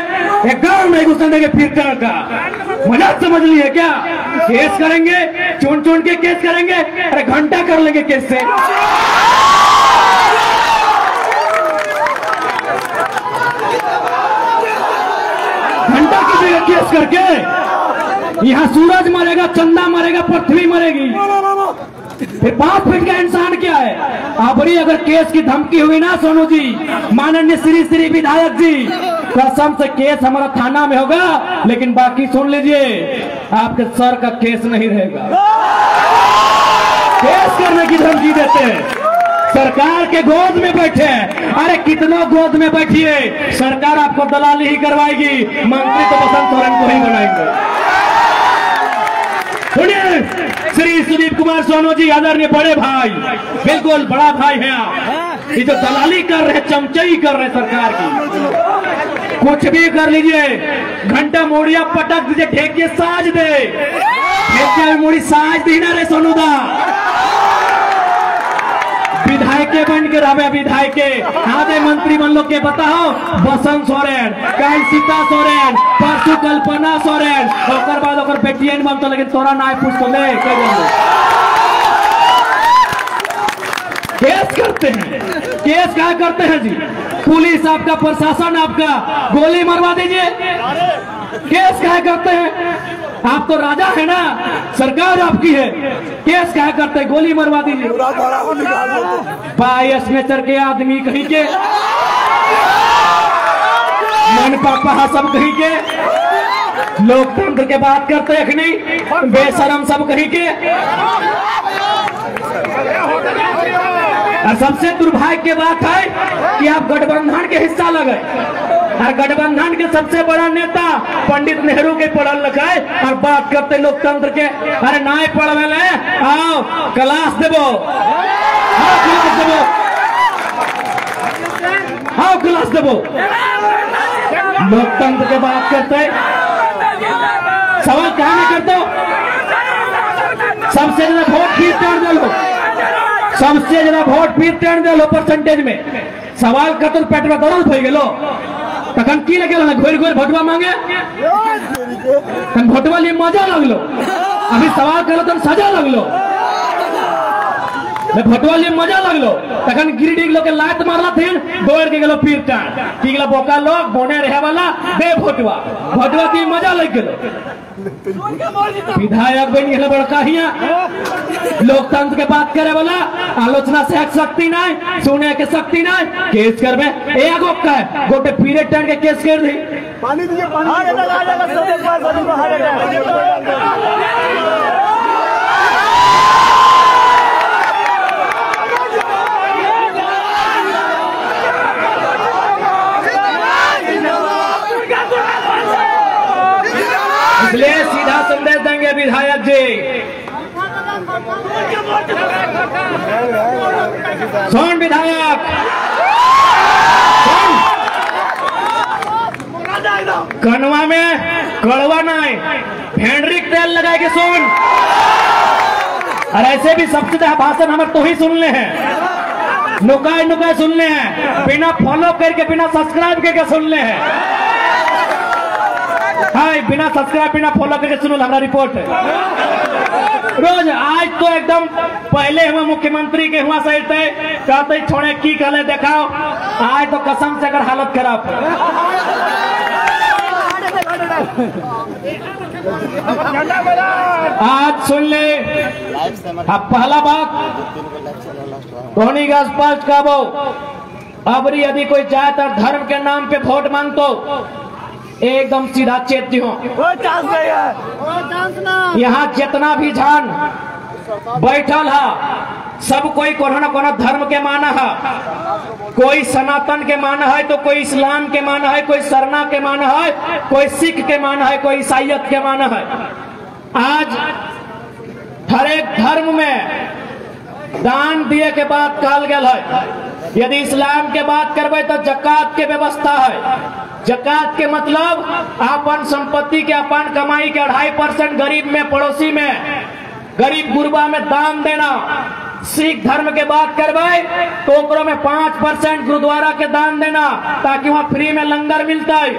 Speaker 1: एक गांव नहीं घुसने देंगे पीर टाण का। मजाक समझ लिए क्या? केस करेंगे, चुन चुन के केस करेंगे, अरे घंटा कर लेंगे केस से। घंटा कीजिएगा केस करके। यहाँ सूरज मरेगा, चंदा मरेगा, पृथ्वी मरेगी, फिर 5 फीट का इंसान क्या है? अबरी अगर केस की धमकी हुई ना सोनू जी, माननीय श्री विधायक जी, कसम से केस हमारा थाना में होगा, लेकिन बाकी सुन लीजिए, आपके सर का केस नहीं रहेगा। केस करने की धमकी देते हैं, सरकार के गोद में बैठे हैं। अरे कितनों गोद में बैठिए, सरकार आपको दलाली ही करवाएगी, मंत्री तो बसंत सोरेन को ही बनाएंगे। सुनिए, श्री सुदीप कुमार सोनू जी, आदरणीय बड़े भाई, बिल्कुल बड़ा भाई है आप। ये जो दलाली कर रहे, चमचाई कर रहे सरकार की, कुछ भी कर लीजिए, घंटा मोड़िया पटक दीजिए, ठेके साज दे, ठेके मोड़ी साज दी ना रे सोनू दा। विधायके बन के रहे, विधायके आधे मंत्री बन लो के बताओ, बसंत सोरेन, कल सीता सोरेन, परसों कल्पना सोरेन, और बाद और बेटियन बनता, लेकिन तोरा ना पूछ तो ले केस करते हैं। केस क्या करते हैं जी? पुलिस आपका, प्रशासन आपका, गोली मरवा दीजिए। केस क्या करते हैं? आप तो राजा है ना, सरकार आपकी है, केस क्या करते हैं? गोली मरवा दीजिए। बायस नेचर के आदमी कहीं के, मन पापा सब कहीं के, लोकतंत्र के बात करते हैं नहीं, बेशरम सब कहीं के। और सबसे दुर्भाग्य की बात है कि आप गठबंधन के हिस्सा लगे, और गठबंधन के सबसे बड़ा नेता पंडित नेहरू के पढ़ल लिखा है, और बात करते लोकतंत्र के। अरे नाय पढ़वे, आओ क्लास देवो, आओ क्लास देवो, आओ क्लास देवो। लोकतंत्र के बात करते, सवाल कहा नहीं करते हो? सबसे ज्यादा वोट फिर टर्न दे लो, सबसे ज्यादा वोट फिर टर्न दे लो परसेंटेज में। सवाल कर तो पेट में दर्द हो गेलो, तखन की लगे घोर घोर भोटवा मांगे, भोटवा लिए मजा लगलो, अभी सवाल करो तो सजा लगलो, भोटवा लिए मजा लगलो, तखन गिरिडीह लोग के लात मारला थे, दौड़ के गेलो फिर टाण की गेलो, बोका लोग बोने रहे वाला दे भोटवा, भोटवा की मजा लग गेलो। विधायक बन गए बड़का हिया, लोकतंत्र के बात करे वाला, आलोचना से शक्ति नहीं, सुने के शक्ति नहीं, केस करबे एगो का है, गोटे पीरियड टाइम के केस कर दी। पानी दीजिए, इसलिए सीधा संदेश देंगे विधायक जी, सुन विधायक, सुन, कनवा में कड़वा नहीं, फेंड्रिक तेल लगा के सुन। और ऐसे भी सबसे ज्यादा भाषण हमारे तो ही सुनने हैं, नुकाय नुकाय सुनने हैं, बिना फॉलो करके, बिना सब्सक्राइब करके सुनने हैं। हाय, बिना सब्सक्राइब बिना फॉलो करके सुनो हमारा रिपोर्ट है रोज। आज तो एकदम पहले हम मुख्यमंत्री के हुआ सही थे, कहते छोड़े की कहले देखाओ, आज तो कसम से अगर हालत खराब है। आज सुन ले, अब पहला बात धोनी का स्पष्ट कहबो, अबरी यदि कोई जात और धर्म के नाम पे वोट मांगतो, एकदम सीधा चेत हो, यहाँ जितना भी जान बैठल है, सब कोई कोनो न कोनो धर्म के माना है, कोई सनातन के माना है, तो कोई इस्लाम के माना है, कोई सरना के माना है, कोई सिख के माना है, कोई ईसाइयत के माना है। आज हर एक धर्म में दान दिए के बाद कहल गया है, यदि इस्लाम के बात करबे तो जकात के व्यवस्था है। जकात के मतलब अपन संपत्ति के, अपन कमाई के 2.5% गरीब में, पड़ोसी में, गरीब गुरबा में दान देना। सिख धर्म के बात करवाए तो ओकरो में 5% गुरुद्वारा के दान देना, ताकि वहां फ्री में लंगर मिलता है।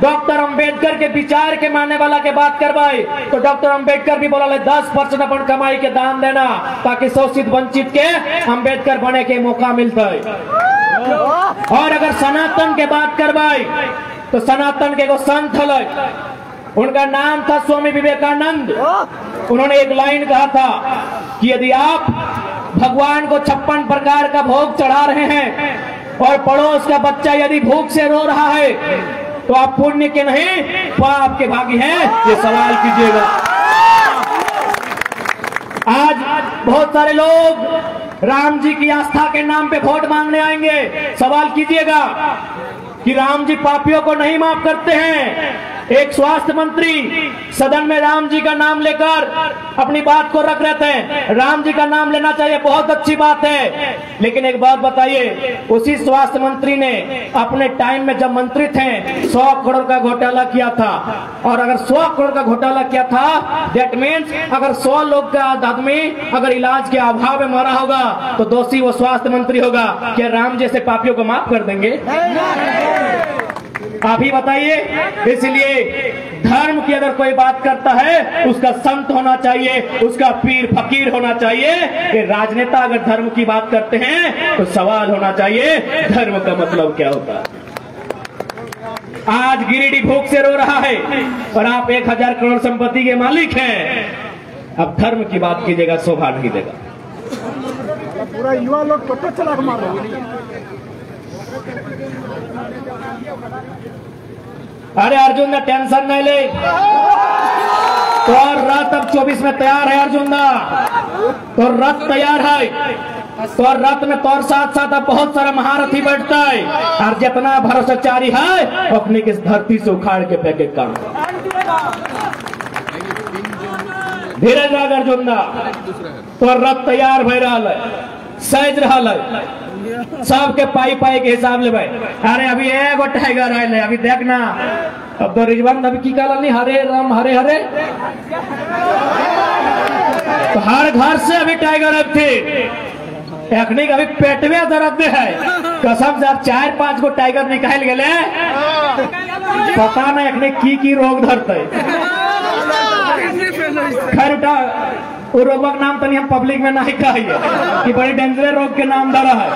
Speaker 1: डॉक्टर अंबेडकर के विचार के मानने वाला के बात करवाए तो डॉक्टर अंबेडकर भी बोला 10% अपन कमाई के दान देना, ताकि शोषित वंचित के अंबेडकर बने के मौका मिलता है। और अगर सनातन के बात करवाए तो सनातन के एगो संत हल, उनका नाम था स्वामी विवेकानंद। उन्होंने एक लाइन कहा था कि यदि आप भगवान को 56 प्रकार का भोग चढ़ा रहे हैं और पड़ोस का बच्चा यदि भूख से रो रहा है तो आप पुण्य के नहीं पाप के भागी हैं, ये सवाल कीजिएगा। आज बहुत सारे लोग राम जी की आस्था के नाम पे वोट मांगने आएंगे। सवाल कीजिएगा कि राम जी पापियों को नहीं माफ करते हैं। एक स्वास्थ्य मंत्री सदन में राम जी का नाम लेकर अपनी बात को रख रहे थे। राम जी का नाम लेना चाहिए, बहुत अच्छी बात है, लेकिन एक बात बताइए, उसी स्वास्थ्य मंत्री ने अपने टाइम में जब मंत्री थे 100 करोड़ का घोटाला किया था। और अगर 100 करोड़ का घोटाला किया था, दैट मीन्स अगर 100 लोग का आदमी अगर इलाज के अभाव में मरा होगा तो दोषी वो स्वास्थ्य मंत्री होगा। क्या राम जैसे पापियों को माफ कर देंगे? आप ही बताइए। इसलिए धर्म की अगर कोई बात करता है उसका संत होना चाहिए, उसका पीर फकीर होना चाहिए। कि राजनेता अगर धर्म की बात करते हैं तो सवाल होना चाहिए धर्म का मतलब क्या होता है। आज गिरिडीह भूख से रो रहा है और आप 1000 करोड़ संपत्ति के मालिक हैं। अब धर्म की बात कीजिएगा, शोभा नहीं देगा।
Speaker 2: पूरा युवा लोग तो चला मार रहे।
Speaker 1: अरे अर्जुन दा टेंशन नहीं ले, तो रथ अब 24 में तैयार है। अर्जुन दा तो रथ तैयार है, तो रथ में तौर साथ साथ अब बहुत सारा महारथी बैठता है। और जितना भरोसाचारी है अपनी किस धरती से उखाड़ के फेंके काम। धीरज राग अर्जुन दा तो रथ तैयार भय रहा है, सज रहा है, सबके पाई पाई के हिसाब ले भाई। अरे अभी एगो टाइगर है, अभी देखना। अब तो रिजवान अभी की कहला नहीं, हरे राम हरे हरे, तो हर घर से अभी टाइगर अब थे। एखनी अभी पेटवे दर्द है, कसम से अब 4-5 गो टाइगर निकाल गए। पता नहीं एखनी की रोग धरते। खैर उठा वो रोग का नाम तो नहीं हम पब्लिक में नहीं कहिए कि बड़ी डेंजरस रोग के नाम धरा है।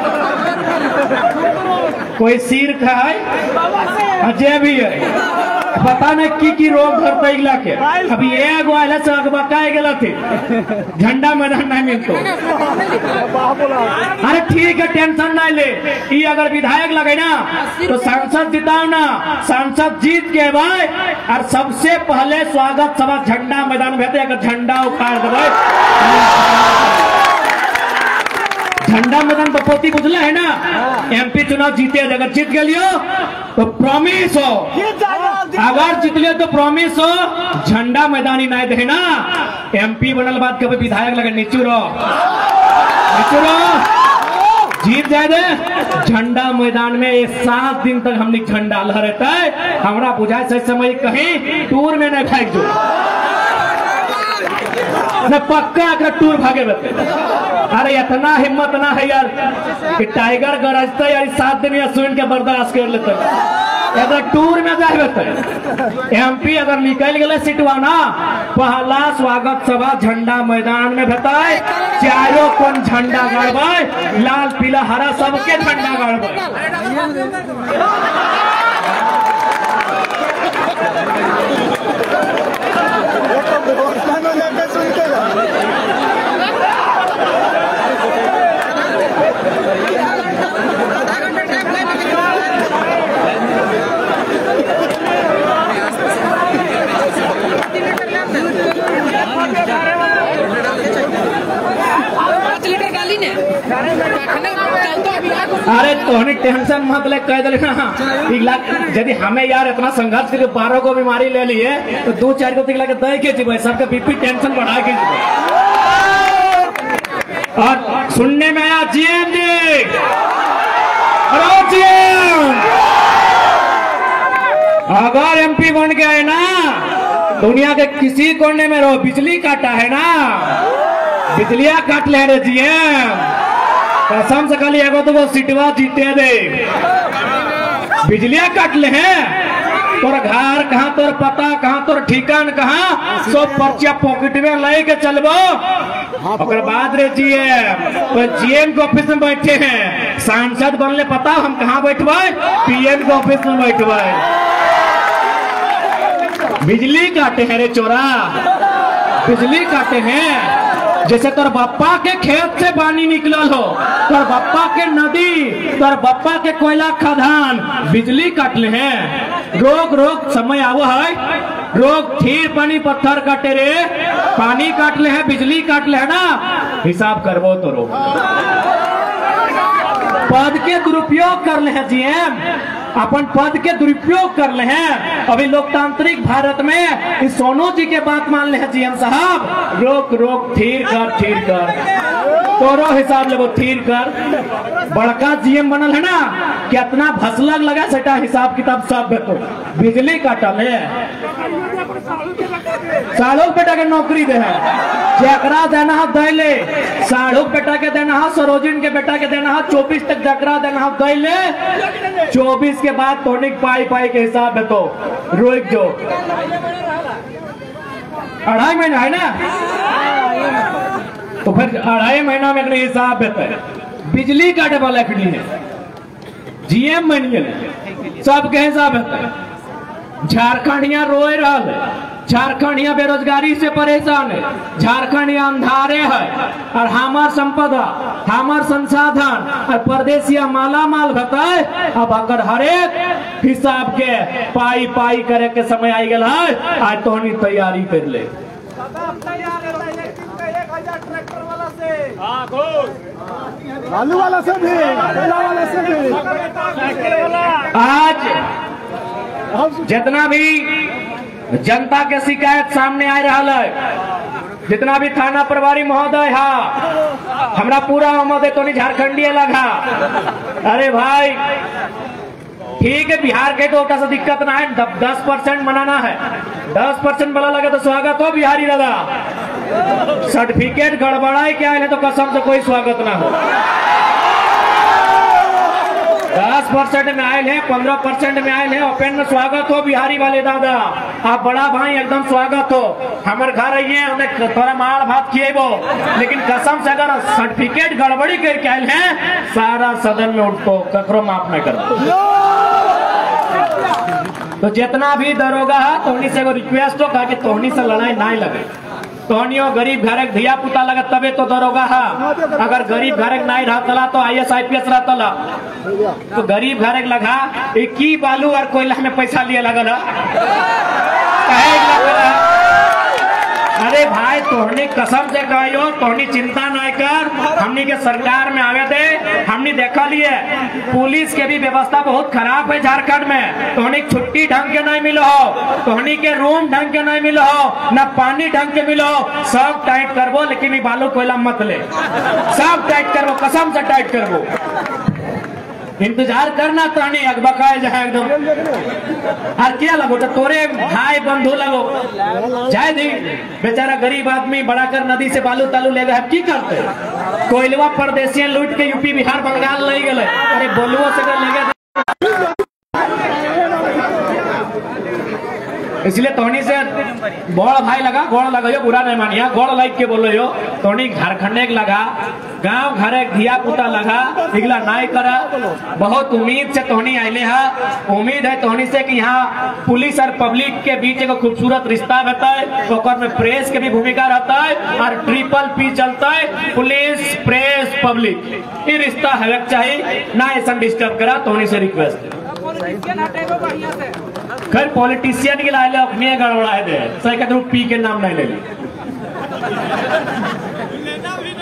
Speaker 1: कोई सिर का है, अजय भी है, पता नहीं की रोग धरता इला के। अभी एगो आयल से अगबकाए गेला थे, झंडा मैदान नहीं मिलतो। अरे ठीक है, टेंशन नहीं ले। ये अगर विधायक लगे ना तो सांसद जिताओ ना, सांसद जीत के भाई और सबसे पहले स्वागत सभा झंडा मैदान में, अगर झंडा उखाड़ दे झंडा मैदान बपोती बुझला है ना। एमपी चुनाव जीते, अगर जीत गलियो तो प्रॉमिस हो, अगर जीत लियो तो प्रॉमिस हो झंडा मैदानी नहीं दे ना। एमपी बनल बाद कभी विधायक लगे निचुरो जीत जाए दे झंडा मैदान में। 7 दिन तक हमने झंडा लहराता है। हमारा बुझाए सही समय कहीं टूर में नहीं भाग जो न पक्का अगर टूर भागे बते। अरे इतना हिम्मत ना है यार कि टाइगर गरजता यार 7 दिन या सुन के बर्दाश्त कर लेते। अगर टूर में जाए बते एमपी अगर निकल गए सीटवा ना, पहला स्वागत सभा झंडा मैदान में बताए। चारों कौन झंडा गाड़बाए, लाल पीला हरा सबके झंडा गाड़बाए। अरे तोहनी टेंशन मत ले, कह दिले ना। यदि हमें यार इतना संघर्ष करके 12 को बीमारी ले लिए तो 2-4 को तिगला के दे के जीवे, सबके बीपी टेंशन बढ़ा के जीवे। और सुनने में आया जीएम जी, अगर एमपी बन गए ना, दुनिया के किसी कोने में रहो, बिजली काटा है ना, बिजलिया काट ले रे जीएम, कसम से खाली एगो तो वो सीटवा जीते दे। बिजलिया काट ले हैं, तोर घर कहाँ, तोर पता कहाँ, तोर ठिकान कहाँ, सब पर्चिया पॉकेट में ले के चलबो। और बाद रे जीएम, तो जीएम के ऑफिस में बैठे हैं, सांसद बनले पता हम कहाँ बैठबे, पीएम के ऑफिस में बैठबे। बिजली काटे हैं रे चोरा, बिजली काटे हैं। जैसे तोर बप्पा के खेत से पानी निकलल हो, तोर बप्पा के नदी, तोर बप्पा के कोयला खदान, बिजली काटले हैं। रोक रोक समय आवो है, रोक ठीक पानी पत्थर काटे रे, पानी काटले हैं, बिजली काटले है ना, हिसाब करबो तो रो। पद के दुरुपयोग कर ले हैं जीएम, अपन पद के दुरुपयोग कर ले हैं। अभी लोकतांत्रिक भारत में इस सोनू जी के बात मान ले हैं जीएम साहब। रोक रोक थीर कर, तोरो हिसाब ले वो थीर कर। बड़का जीएम बनल है ना, कितना भसलग लगा सेटा हिसाब किताब सब बेतो। बिजली काटल है, साढ़ू बेटा के नौकरी दे है, जकरा देना है दे ले, साढ़ू बेटा के देना है, सरोजिन के बेटा के देना है, 24 तक जकरा देना है दे ले, 24 के बाद तोनिक पाई पाई के हिसाब है तो रोक जो 2.5 महीना है ना, तो फिर 2.5 महीना में हिसाब है। बिजली काटे वाला खड़ी है जीएम बन गए, सबके हिसाब है। झारखंड यहाँ रोए रहा है, झारखंड यहाँ बेरोजगारी से परेशान है, झारखंड यहाँ अंधारे है, और हमार संपदा, हमार संसाधन और प्रदेश यहाँ माला माल बताए। अब अगर हरेक हिसाब के पाई पाई करे के समय आई गया है, आज तो नहीं तैयारी कर ले।
Speaker 2: आलू वाला से भी, वाला से भी।
Speaker 1: आज जितना भी जनता के शिकायत सामने आ रहा है, जितना भी थाना प्रभारी महोदय है, हमरा पूरा महोदय तो नहीं झारखंडीय लगा। अरे भाई ठीक है, बिहार के तो से दिक्कत ना है, 10% बनाना है, 10% बना लगे तो स्वागत हो बिहारी दादा। सर्टिफिकेट गड़बड़ाई क्या है तो कसम से कोई स्वागत ना हो। 10% में आये है, 15% में आये है, ओपन में स्वागत हो बिहारी वाले दादा। आप बड़ा भाई एकदम स्वागत हो, हमारे घर आइए, हमें थोड़ा मार भात खिएबो, लेकिन कसम से अगर सर्टिफिकेट गड़बड़ी करके आये हैं, सारा सदन में उठो, ककरो माफ नहीं करो। तो जितना भी दरोगा है तोहनी से रिक्वेस्ट हो कि तोहनी से लड़ाई ना लगे। तोहनियो गरीब घर धिया पुता लगे तबे तो दरोगा है। अगर गरीब घर नहीं रहता तो IAS IPS रहता, तो गरीब घर लगा की बालू और कोयला में पैसा लिए लगल है। अरे भाई तोहनी कसम से कहो, तोहनी चिंता नहीं कर, हमनी के सरकार में आवे दे। हमनी देखा लिए पुलिस के भी व्यवस्था बहुत खराब है झारखंड में। तोहनी छुट्टी ढंग के नहीं मिलो हो, तोहनी के रूम ढंग के नहीं मिलो हो, न पानी ढंग के मिलो, सब टाइट करबो, लेकिन बालू कोयला मत ले, सब टाइट करबो, कसम से टाइट करबो। इंतजार करना तानी अगबकाए जाए एकदम। और क्या लगो तो तोरे भाई बंधु लगो जाए दी, बेचारा गरीब आदमी बड़ा कर नदी से बालू तालू ले गए, की करते? कोयलवा परदेशियां लूट के यूपी बिहार बंगाल ले गए। अरे बोलुओ से ले गए, इसलिए तोहनी से बड़ भाई लगा, गोड़ लगाइयो, बुरा नहीं मानिया, गोड़ लाइक के बोलो यो। तोहनी झारखंड लगा, गांव घर धिया पुता लगा, इगला नाई करा। बहुत उम्मीद से तोहनी आइले है, उम्मीद है तोहनी से कि यहाँ पुलिस और पब्लिक के बीच एक खूबसूरत रिश्ता रहता है, तो में प्रेस के भी भूमिका रहता है, और TPP चलता है, पुलिस प्रेस पब्लिक, ये रिश्ता है चाहिए ना, ऐसा डिस्टर्ब करा। तोहनी से रिक्वेस्ट खैर पॉलिटिशियन के लाए अपने गड़बड़ाए दे, सही कहते पी के नाम नहीं ले ली,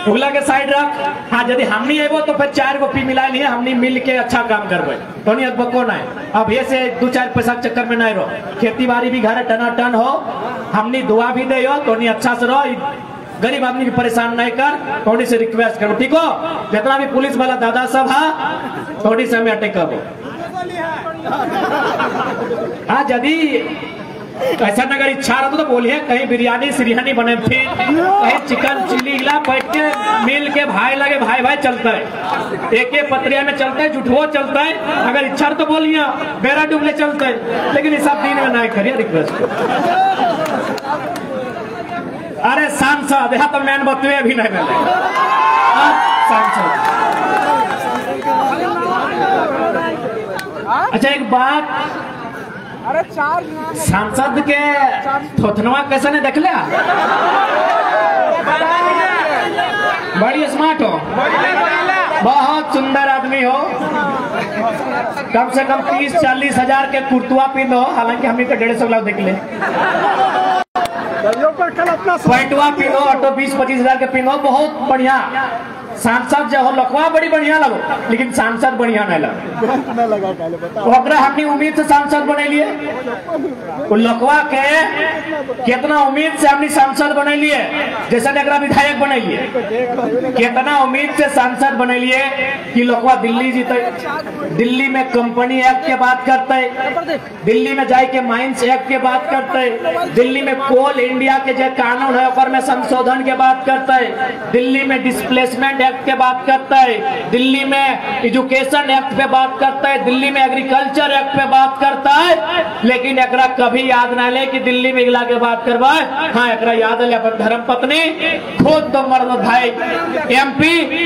Speaker 1: उगला के साइड रख। हाँ यदि हमनी एबो तो फिर 4 गो पी मिला लिए, हमनी मिल के अच्छा काम करबे, तो नहीं अगबको नहीं। अब ये से 2-4 पैसा के चक्कर में नहीं रहो, खेती बाड़ी भी घर टनाटन हो, हमनी दुआ भी दे, तो नहीं अच्छा से रहो, गरीब आदमी की परेशान नहीं कर। थोड़ी से रिक्वेस्ट करो, ठीक हो? जितना भी पुलिस वाला दादा सब है, थोड़ी से हमें अटैक करो। हाँ यदि ऐसा अगर इच्छा रहा तो बोलिए, कहीं बिरयानी सिरियानी बने, फिर कहीं चिकन चिली हिला बैठ के मिल के भाई लगे, भाई भाई चलता है, एक एक पत्रिया में चलता है, जुठवो चलता है। अगर इच्छा तो बोलिए बेरा डुबले चलता है, लेकिन इस सब दिन में ना करिए रिक्वेस्ट। अरे सांसद यहाँ तो मैन बतवे भी नहीं मिले सांसद। अच्छा एक बात,
Speaker 2: अरे चार
Speaker 1: सांसद के थोथनवा कैसे ने देख लिया? बड़ी स्मार्ट हो, बहुत सुंदर आदमी हो, कम से कम 30-40 हजार के कुर्तुआ पिन हो, हालांकि हम का 150 लाख देख ले, पैंटवा पिन हो, ऑटो 20-25 हजार के पिन हो, बहुत बढ़िया। सांसद जो हो लखवा बड़ी बढ़िया लगो, लेकिन सांसद बढ़िया नहीं लगो। हमने उम्मीद से सांसद बने लिए, लखवा के कितना उम्मीद से हमने सांसद बने लिए, जैसे विधायक बने लिए, कितना उम्मीद से सांसद बने लिए कि लखवा दिल्ली जीते, दिल्ली में कंपनी एक्ट के बात करते, दिल्ली में जाए के माइंस एक्ट के बात करते, दिल्ली में कोल इंडिया के जो कानून है ऊपर में संशोधन के बात करते, दिल्ली में डिस्प्लेसमेंट एक्ट के बात करता है, दिल्ली में एजुकेशन एक्ट पे बात करता है, दिल्ली में एग्रीकल्चर एक्ट पे बात करता है, लेकिन एकरा कभी याद ना ले कि दिल्ली में इगला के बात करवाए। हाँ एकरा याद है अपन धर्म पत्नी खुद तो मर्द भाई MP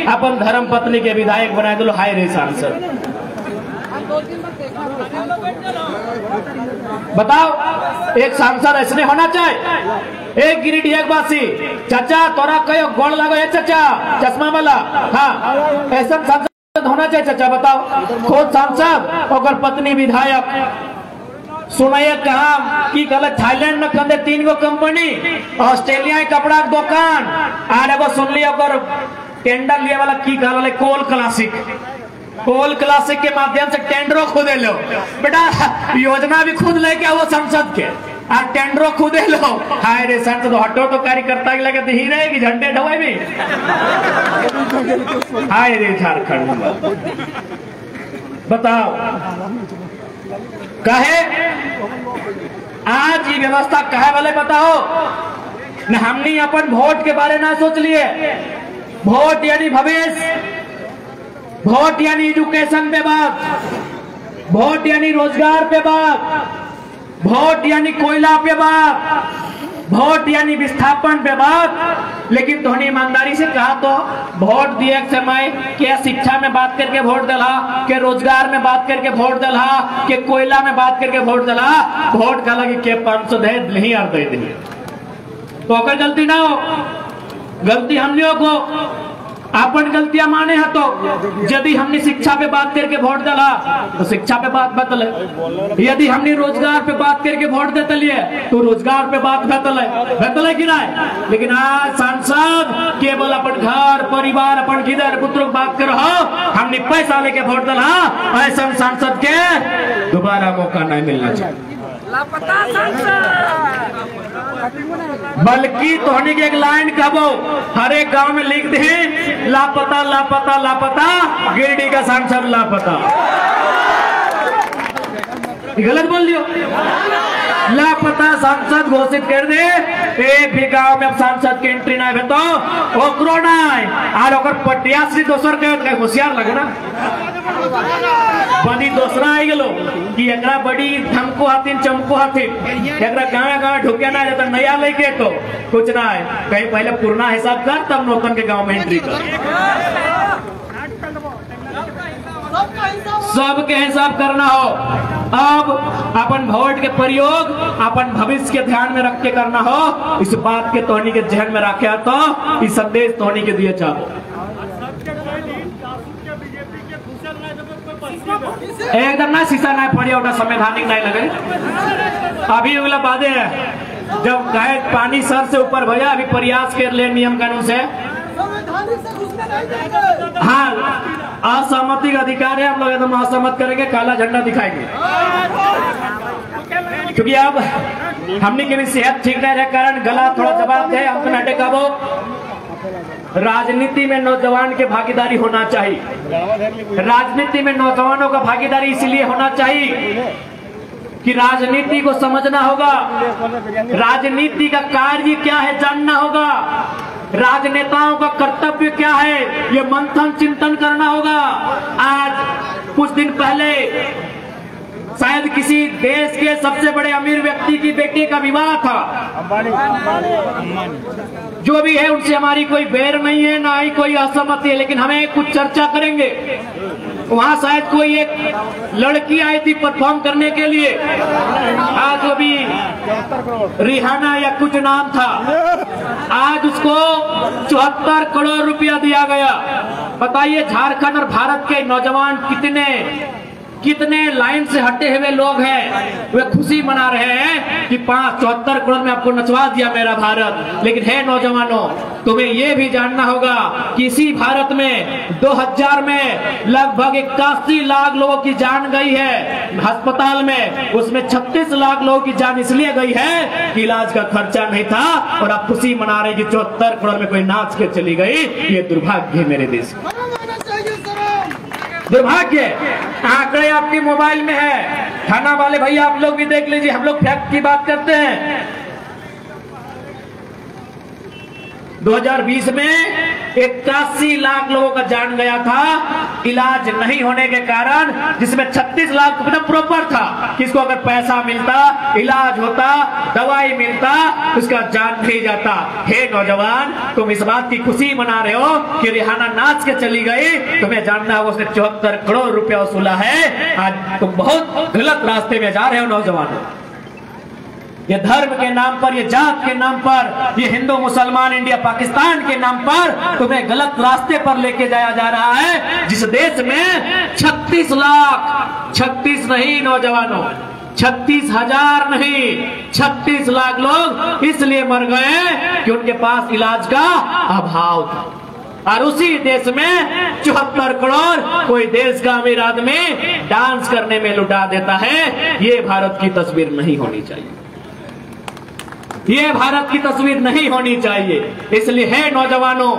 Speaker 1: अपन धर्म पत्नी के विधायक बनाए दो, हाय रे सांसद। बताओ एक सांसद ऐसे होना चाहिए। एक गिरिडीह वासी, चाचा तोरा कयो गोड़ लगो है चाचा चश्मा वाला, हाँ ऐसा सांसद होना चाहिए चाचा। बताओ खुद सांसद और पत्नी विधायक। सुनाइए कहा कि कल थाईलैंड में कंदे 3 गो कंपनी, ऑस्ट्रेलिया कपड़ा दुकान, और एगो सुन लिया टेंडर लिए वाला की कहल कोल क्लासिक, कोल क्लासिक के माध्यम से टेंडरों खुदे लो बेटा, योजना भी खुद लेके आओ संसद के, और टेंडरों खुदे लो। हाय रे संसद हटो तो कार्यकर्ता लगे तो ही रहेगी झंडे ढवाई भी। हाय रे झारखंड, बताओ कहे आज ये व्यवस्था कहे वाले बताओ न, हमने अपन वोट के बारे ना सोच लिए। वोट यानी भविष्य, वोट यानी एजुकेशन पे बात, वोट यानी रोजगार पे बात, वोट यानी कोयला पे बात, वोट यानी विस्थापन पे बात। लेकिन तोहनी ईमानदारी से कहा तो वोट दिए समय क्या शिक्षा में बात करके वोट दिला, के रोजगार में बात करके वोट दिला, के कोयला में बात करके वोट दिला, वोट का लगी के 500 दे नहीं और दे दिए तो अगर गलती ना हो, गलती हम लोगों को अपन गलतियां माने है तो यदि हमने शिक्षा पे बात करके वोट डाला तो शिक्षा पे बात बतले, यदि हमने रोजगार पे बात करके वोट देते लिए तो रोजगार पे बात बतले कि नहीं। लेकिन आज सांसद केवल अपन घर परिवार अपन किधर पुत्रों बात कर रहा, हमने पैसा लेके वोट डाला, ऐसा सांसद के दोबारा मौका नहीं मिलना चाहिए।
Speaker 2: लापता सांसद,
Speaker 1: बल्कि तोहनी के एक लाइन कहो हर एक गांव में लिख दे, लापता लापता लापता गिरिडीह का सांसद लापता। गलत बोल लियो, लापता सांसद घोषित कर दे। एक भी गांव में अब सांसद की एंट्री ना है तो ओकरो ना और ओकर पटियासी दोसर के होशियार लगना बनी दोसरा आई गलो कि एकरा बड़ी धमको हाथिन चमको हाथिन, एकरा गाँव गाँव ढुके ना जाता नया लेके तो कुछ ना है, कहीं पहले पुराना हिसाब कर तब नौतन के गांव में एंट्री कर। सबके हिसाब करना हो। अब अपन वोट के प्रयोग अपन भविष्य के ध्यान में रख के करना हो, इस बात के तोहनी के जहन में रखे तो इस संदेश तोहनी के दिए चाहो। एकदम ना शीशा ना पड़े और संवैधानिक नहीं लगे। अभी अगला बादे जब कहे पानी सर से ऊपर भैया, अभी प्रयास कर ले नियम कानून से। हाँ असहमति का अधिकार है, हम लोग एकदम असहमत करेंगे, काला झंडा दिखाएंगे। क्योंकि अब हमने की भी सेहत ठीक नहीं रहे कारण गला थोड़ा जवाब दे, हम नाटक का वो राजनीति में नौजवान के भागीदारी होना चाहिए। राजनीति में नौजवानों का भागीदारी इसलिए होना चाहिए कि राजनीति को समझना होगा, राजनीति का कार्य क्या है जानना होगा, राजनेताओं का कर्तव्य क्या है ये मंथन चिंतन करना होगा। आज कुछ दिन पहले शायद किसी देश के सबसे बड़े अमीर व्यक्ति की बेटी का विवाह था। जो भी है उनसे हमारी कोई बैर नहीं है, ना ही कोई असहमति है, लेकिन हमें कुछ चर्चा करेंगे। वहां शायद कोई एक लड़की आई थी परफॉर्म करने के लिए, आज वो भी रिहाना या कुछ नाम था, आज उसको 74 करोड़ रुपया दिया गया। बताइए झारखंड और भारत के नौजवान कितने लाइन से हटे हुए लोग हैं, वे खुशी मना रहे हैं कि 74 करोड़ में आपको नचवा दिया मेरा भारत। लेकिन है नौजवानों, तुम्हें यह भी जानना होगा कि इसी भारत में 2000 में लगभग 81 लाख लोगों की जान गई है अस्पताल में, उसमें 36 लाख लोगों की जान इसलिए गई है कि इलाज का खर्चा नहीं था, और आप खुशी मना रहे कि 74 करोड़ में कोई नाच के चली गई। ये दुर्भाग्य है मेरे देश का, दुर्भाग्य। आंकड़े आपके मोबाइल में है, थाना वाले भैया आप लोग भी देख लीजिए। हम लोग फैक्ट की बात करते हैं। 2020 में 81 लाख लोगों का जान गया था इलाज नहीं होने के कारण, जिसमें 36 लाख मतलब प्रॉपर था, किसको अगर पैसा मिलता, इलाज होता, दवाई मिलता, उसका जान नहीं जाता। हे नौजवान, तुम इस बात की खुशी मना रहे हो कि रिहाना नाच के चली गई, तुम्हें जानना होगा उसने 74 करोड़ रुपया वसूला है। आज तुम बहुत गलत रास्ते में जा रहे हो नौजवान। ये धर्म के नाम पर, ये जात के नाम पर, ये हिंदू मुसलमान इंडिया पाकिस्तान के नाम पर तुम्हें गलत रास्ते पर लेके जाया जा रहा है। जिस देश में 36 नहीं नौजवानों, 36,000 नहीं, 36 लाख लोग इसलिए मर गए कि उनके पास इलाज का अभाव था। और उसी देश में 74 करोड़ कोई देश का अमीर आदमी डांस करने में लुटा देता है। ये भारत की तस्वीर नहीं होनी चाहिए, ये भारत की तस्वीर नहीं होनी चाहिए। इसलिए है नौजवानों,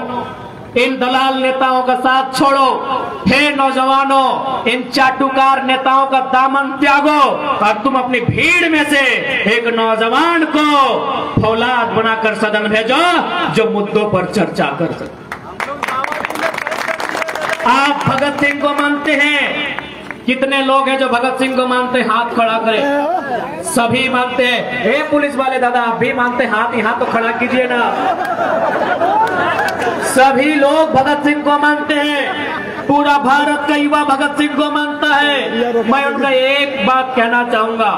Speaker 1: इन दलाल नेताओं का साथ छोड़ो। हे नौजवानों, इन चाटुकार नेताओं का दामन त्यागो और तुम अपनी भीड़ में से एक नौजवान को फौलाद बनाकर सदन भेजो जो मुद्दों पर चर्चा कर सके। आप भगत सिंह को मानते हैं? कितने लोग हैं जो भगत सिंह को मानते हैं? हाथ खड़ा करें। सभी मानते हैं। ए पुलिस वाले दादा, आप भी मानते हैं? हाथ यहाँ तो खड़ा कीजिए ना। सभी लोग भगत सिंह को मानते हैं। पूरा भारत का युवा भगत सिंह को मानता है। मैं उनका एक बात कहना चाहूंगा,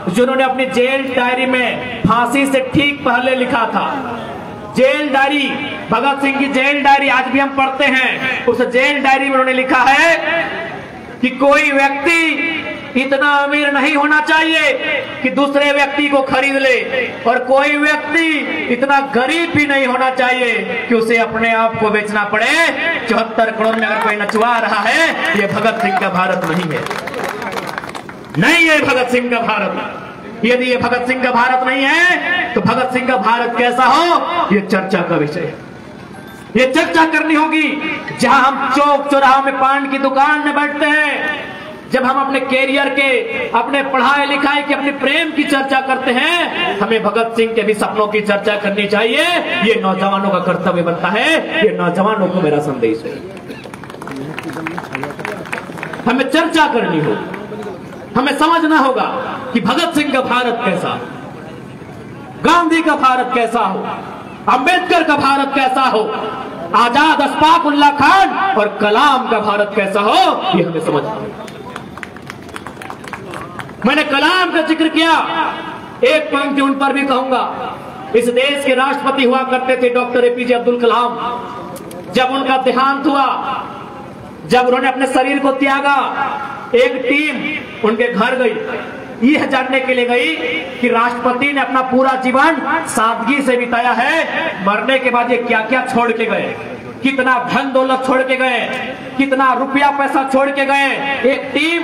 Speaker 1: जिन्होंने अपनी जेल डायरी में फांसी से ठीक पहले लिखा था, जेल डायरी, भगत सिंह की जेल डायरी आज भी हम पढ़ते हैं। उस जेल डायरी में उन्होंने लिखा है कि कोई व्यक्ति इतना अमीर नहीं होना चाहिए कि दूसरे व्यक्ति को खरीद ले, और कोई व्यक्ति इतना गरीब भी नहीं होना चाहिए कि उसे अपने आप को बेचना पड़े। 74 करोड़ में अगर कोई नचवा रहा है, ये भगत सिंह का भारत नहीं है। नहीं है भगत सिंह का भारत। यदि ये भगत सिंह का भारत नहीं है तो भगत सिंह का भारत कैसा हो, ये चर्चा का विषय है। ये चर्चा करनी होगी। जहां हम चौक चौराहों में पान की दुकान में बैठते हैं, जब हम अपने कैरियर के, अपने पढ़ाई लिखाई के, अपने प्रेम की चर्चा करते हैं, हमें भगत सिंह के भी सपनों की चर्चा करनी चाहिए। ये नौजवानों का कर्तव्य बनता है। ये नौजवानों को मेरा संदेश है। हमें चर्चा करनी होगी, हमें समझना होगा कि भगत सिंह का भारत कैसा, गांधी का भारत कैसा हो, अंबेडकर का भारत कैसा हो, आजाद अशफाक उल्लाह खान और कलाम का भारत कैसा हो, ये हमें समझना होगा। मैंने कलाम का जिक्र किया, एक पंक्ति उन पर भी कहूंगा। इस देश के राष्ट्रपति हुआ करते थे डॉक्टर एपीजे अब्दुल कलाम। जब उनका देहांत हुआ, जब उन्होंने अपने शरीर को त्यागा, एक टीम उनके घर गई, यह जानने के लिए गई कि राष्ट्रपति ने अपना पूरा जीवन सादगी से बिताया है। मरने के बाद ये क्या क्या छोड़ के गए, कितना धन दौलत छोड़ के गए, कितना रुपया पैसा छोड़ के गए। एक team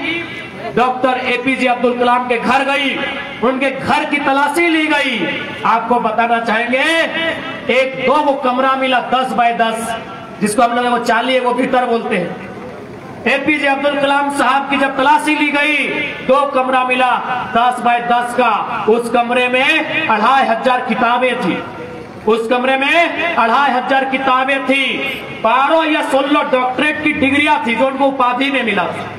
Speaker 1: doctor APJ Abdul Kalam के घर गई, उनके घर की तलाशी ली गई। आपको बताना चाहेंगे, एक 2 कमरा मिला 10 बाय 10, जिसको हम लोग वो चाली वो भीतर बोलते हैं। एपीजे अब्दुल कलाम साहब की जब तलाशी ली गई, 2 कमरा मिला 10 बाय 10 का। उस कमरे में 2500 किताबें थी। उस कमरे में 2500 किताबें थी। 12 या 16 डॉक्टरेट की डिग्रियां थी जो उनको उपाधि में मिला था।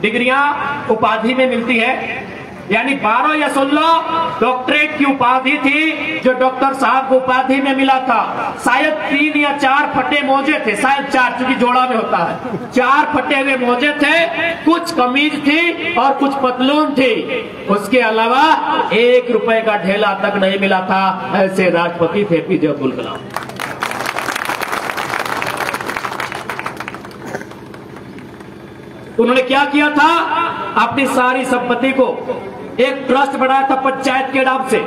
Speaker 1: डिग्रियां उपाधि में मिलती है, यानी 12 या 16 डॉक्टरेट की उपाधि थी जो डॉक्टर साहब को उपाधि में मिला था। शायद 3 या 4 फटे मोजे थे, शायद 4, क्योंकि जोड़ा में होता है। 4 फटे हुए मोजे थे, कुछ कमीज थी और कुछ पतलून थी। उसके अलावा 1 रुपए का ढेला तक नहीं मिला था। ऐसे राष्ट्रपति थे एपीजे अब्दुल कलाम। उन्होंने क्या किया था? अपनी सारी संपत्ति को एक ट्रस्ट बनाया था पंचायत के नाम से।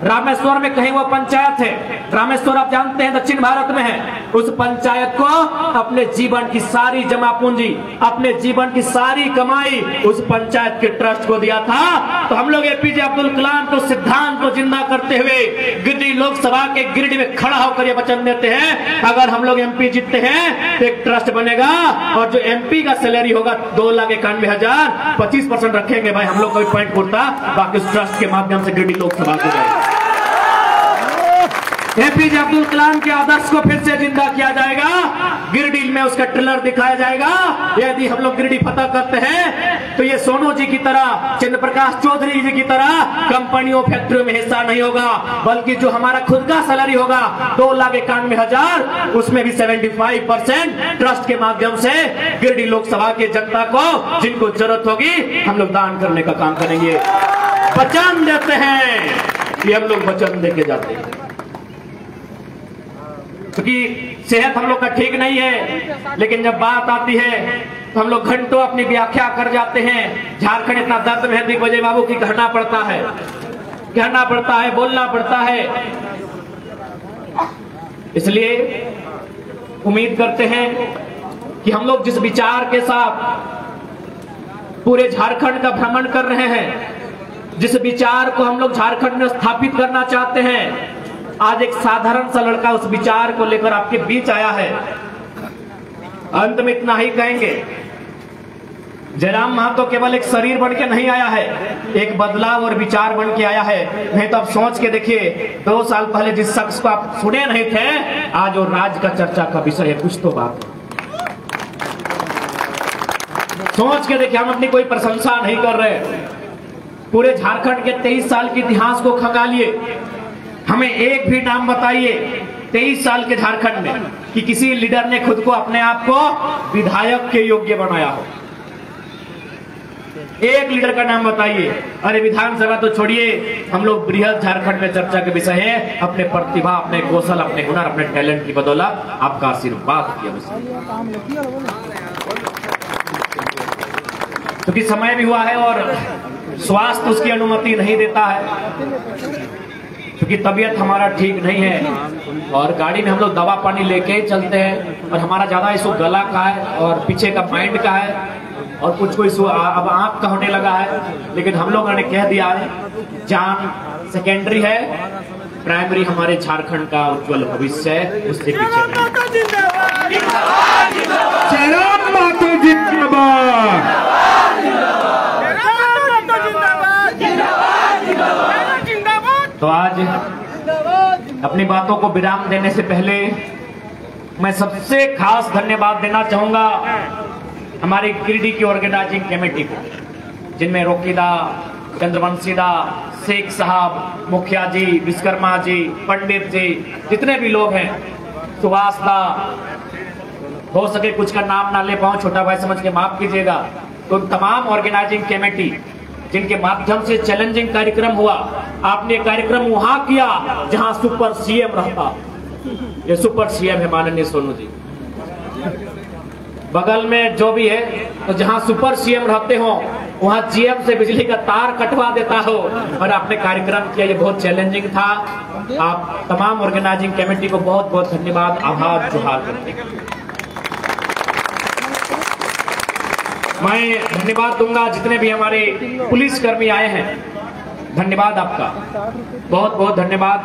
Speaker 1: रामेश्वर में कहीं वो पंचायत है, रामेश्वर आप जानते हैं दक्षिण भारत में है। उस पंचायत को अपने जीवन की सारी जमा पूंजी, अपने जीवन की सारी कमाई उस पंचायत के ट्रस्ट को दिया था। तो हम लोग एपीजे अब्दुल कलाम को सिद्धांत को जिंदा करते हुए गिरिडीह लोकसभा के गिरिडीह में खड़ा होकर ये वचन देते हैं, अगर हम लोग एमपी जीतते हैं तो एक ट्रस्ट बनेगा और जो एमपी का सैलरी होगा 2,91,000, 25% रखेंगे भाई हम लोग कोई पॉइंट पूछता, बाकी उस ट्रस्ट के माध्यम से गिरिडीह लोकसभा को जाएगा। एपीजे अब्दुल कलाम के आदर्श को फिर से जिंदा किया जाएगा। गिरिडीह में उसका ट्रेलर दिखाया जाएगा। यदि हम लोग गिरिडीह फतह करते हैं तो ये सोनू जी की तरह, चंद्र प्रकाश चौधरी जी की तरह कंपनियों फैक्ट्रियों में हिस्सा नहीं होगा, बल्कि जो हमारा खुद का सैलरी होगा 2,91,000, उसमें भी 75% ट्रस्ट के माध्यम से गिरिडीह लोकसभा के जनता को जिनको जरूरत होगी हम लोग दान करने का काम करेंगे। वचन देते हैं, ये हम लोग वचन देके जाते हैं। क्योंकि सेहत हम लोग का ठीक नहीं है, लेकिन जब बात आती है तो हम लोग घंटों अपनी व्याख्या कर जाते हैं। झारखंड इतना दर्द में है दिग्विजय बाबू की, कहना पड़ता है, कहना पड़ता है, बोलना पड़ता है। इसलिए उम्मीद करते हैं कि हम लोग जिस विचार के साथ पूरे झारखंड का भ्रमण कर रहे हैं, जिस विचार को हम लोग झारखंड में स्थापित करना चाहते हैं, आज एक साधारण सा लड़का उस विचार को लेकर आपके बीच आया है। अंत में इतना ही कहेंगे, जयराम महतो केवल एक शरीर बन के नहीं आया है, एक बदलाव और विचार बन के आया है। नहीं तो आप सोच के देखिए, 2 साल पहले जिस शख्स को आप सुने नहीं थे, आज वो राज्य का चर्चा का विषय है। कुछ तो बात सोच के देखिए, हम अपनी कोई प्रशंसा नहीं कर रहे। पूरे झारखंड के 23 साल के इतिहास को खंगालिए, हमें एक भी नाम बताइए 23 साल के झारखंड में कि किसी लीडर ने खुद को, अपने आप को विधायक के योग्य बनाया हो। एक लीडर का नाम बताइए। अरे विधानसभा तो छोड़िए, हम लोग बृहद झारखंड में चर्चा के विषय है अपने प्रतिभा, अपने कौशल, अपने हुनर, अपने टैलेंट की बदौलत आपका आशीर्वाद किया। क्योंकि समय भी हुआ है और स्वास्थ्य उसकी अनुमति नहीं देता है, क्योंकि तबीयत हमारा ठीक नहीं है और गाड़ी में हम लोग दवा पानी लेके चलते हैं और हमारा ज्यादा इशू गला का है और पीछे का माइंड का है और कुछ को इशू अब आंख का होने लगा है। लेकिन हम लोगों ने कह दिया है, जान सेकेंडरी है, प्राइमरी हमारे झारखंड का उज्जवल भविष्य है, उससे पीछे तो आज अपनी बातों को विराम देने से पहले मैं सबसे खास धन्यवाद देना चाहूंगा हमारी गिरिडीह की ऑर्गेनाइजिंग कमेटी को, जिनमें रोकीदा, चंद्रवंशीदा, शेख साहब, मुखिया जी, विश्वकर्मा जी, पंडित जी, जितने भी लोग हैं, सुभाष दा, हो सके कुछ का नाम ना ले पाऊं, छोटा भाई समझ के माफ कीजिएगा। तो तमाम ऑर्गेनाइजिंग कमेटी जिनके माध्यम से चैलेंजिंग कार्यक्रम हुआ, आपने कार्यक्रम वहां किया जहां सुपर सीएम रहता। ये सुपर सीएम है माननीय सोनू जी। बगल में जो भी है, तो जहां सुपर सीएम रहते हो वहां जीएम से बिजली का तार कटवा देता हो, और आपने कार्यक्रम किया। ये बहुत चैलेंजिंग था। आप तमाम ऑर्गेनाइजिंग कमेटी को बहुत बहुत धन्यवाद, आभार, जोहार करते हैं। मैं धन्यवाद दूंगा जितने भी हमारे पुलिसकर्मी आए हैं, धन्यवाद आपका, बहुत बहुत धन्यवाद।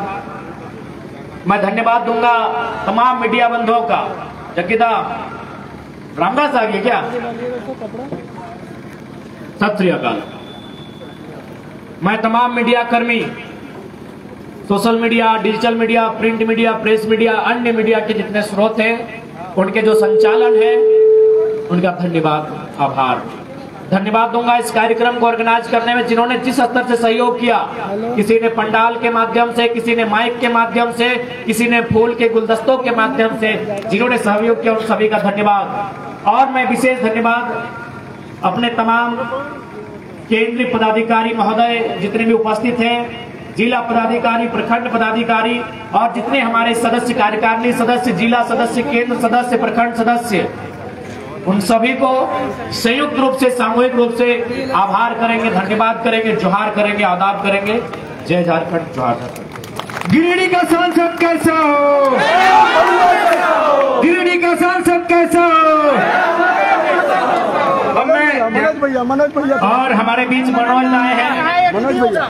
Speaker 1: मैं धन्यवाद दूंगा तमाम मीडिया बंधुओं का। जग्गीदा रामदास आ गए क्या? सत श्री अकाल। मैं तमाम मीडिया कर्मी, social media, digital media, print media, press media, अन्य मीडिया के जितने स्रोत हैं, उनके जो संचालन है, उनका धन्यवाद, आभार, धन्यवाद दूंगा इस कार्यक्रम को ऑर्गेनाइज करने में जिन्होंने जिस स्तर से सहयोग किया। किसी ने पंडाल के माध्यम से, किसी ने माइक के माध्यम से, किसी ने फूल के गुलदस्तों के माध्यम से, जिन्होंने सहयोग किया उन सभी का धन्यवाद। और मैं विशेष धन्यवाद अपने तमाम केंद्रीय पदाधिकारी महोदय जितने भी उपस्थित हैं, जिला पदाधिकारी, प्रखंड पदाधिकारी और जितने हमारे सदस्य, कार्यकारिणी सदस्य, जिला सदस्य, केंद्र सदस्य, प्रखंड सदस्य, उन सभी को संयुक्त रूप से, सामूहिक रूप से आभार करेंगे, धन्यवाद करेंगे, जोहार करेंगे, आदाब करेंगे। जय झारखंड, जोहार झारखंड।
Speaker 2: गिरिडीह का सांसद कैसा हो? गिरिडीह का सांसद कैसा हो?
Speaker 1: मनोज भैया
Speaker 2: और हमारे बीच मनोज आए हैं। मनोज भैया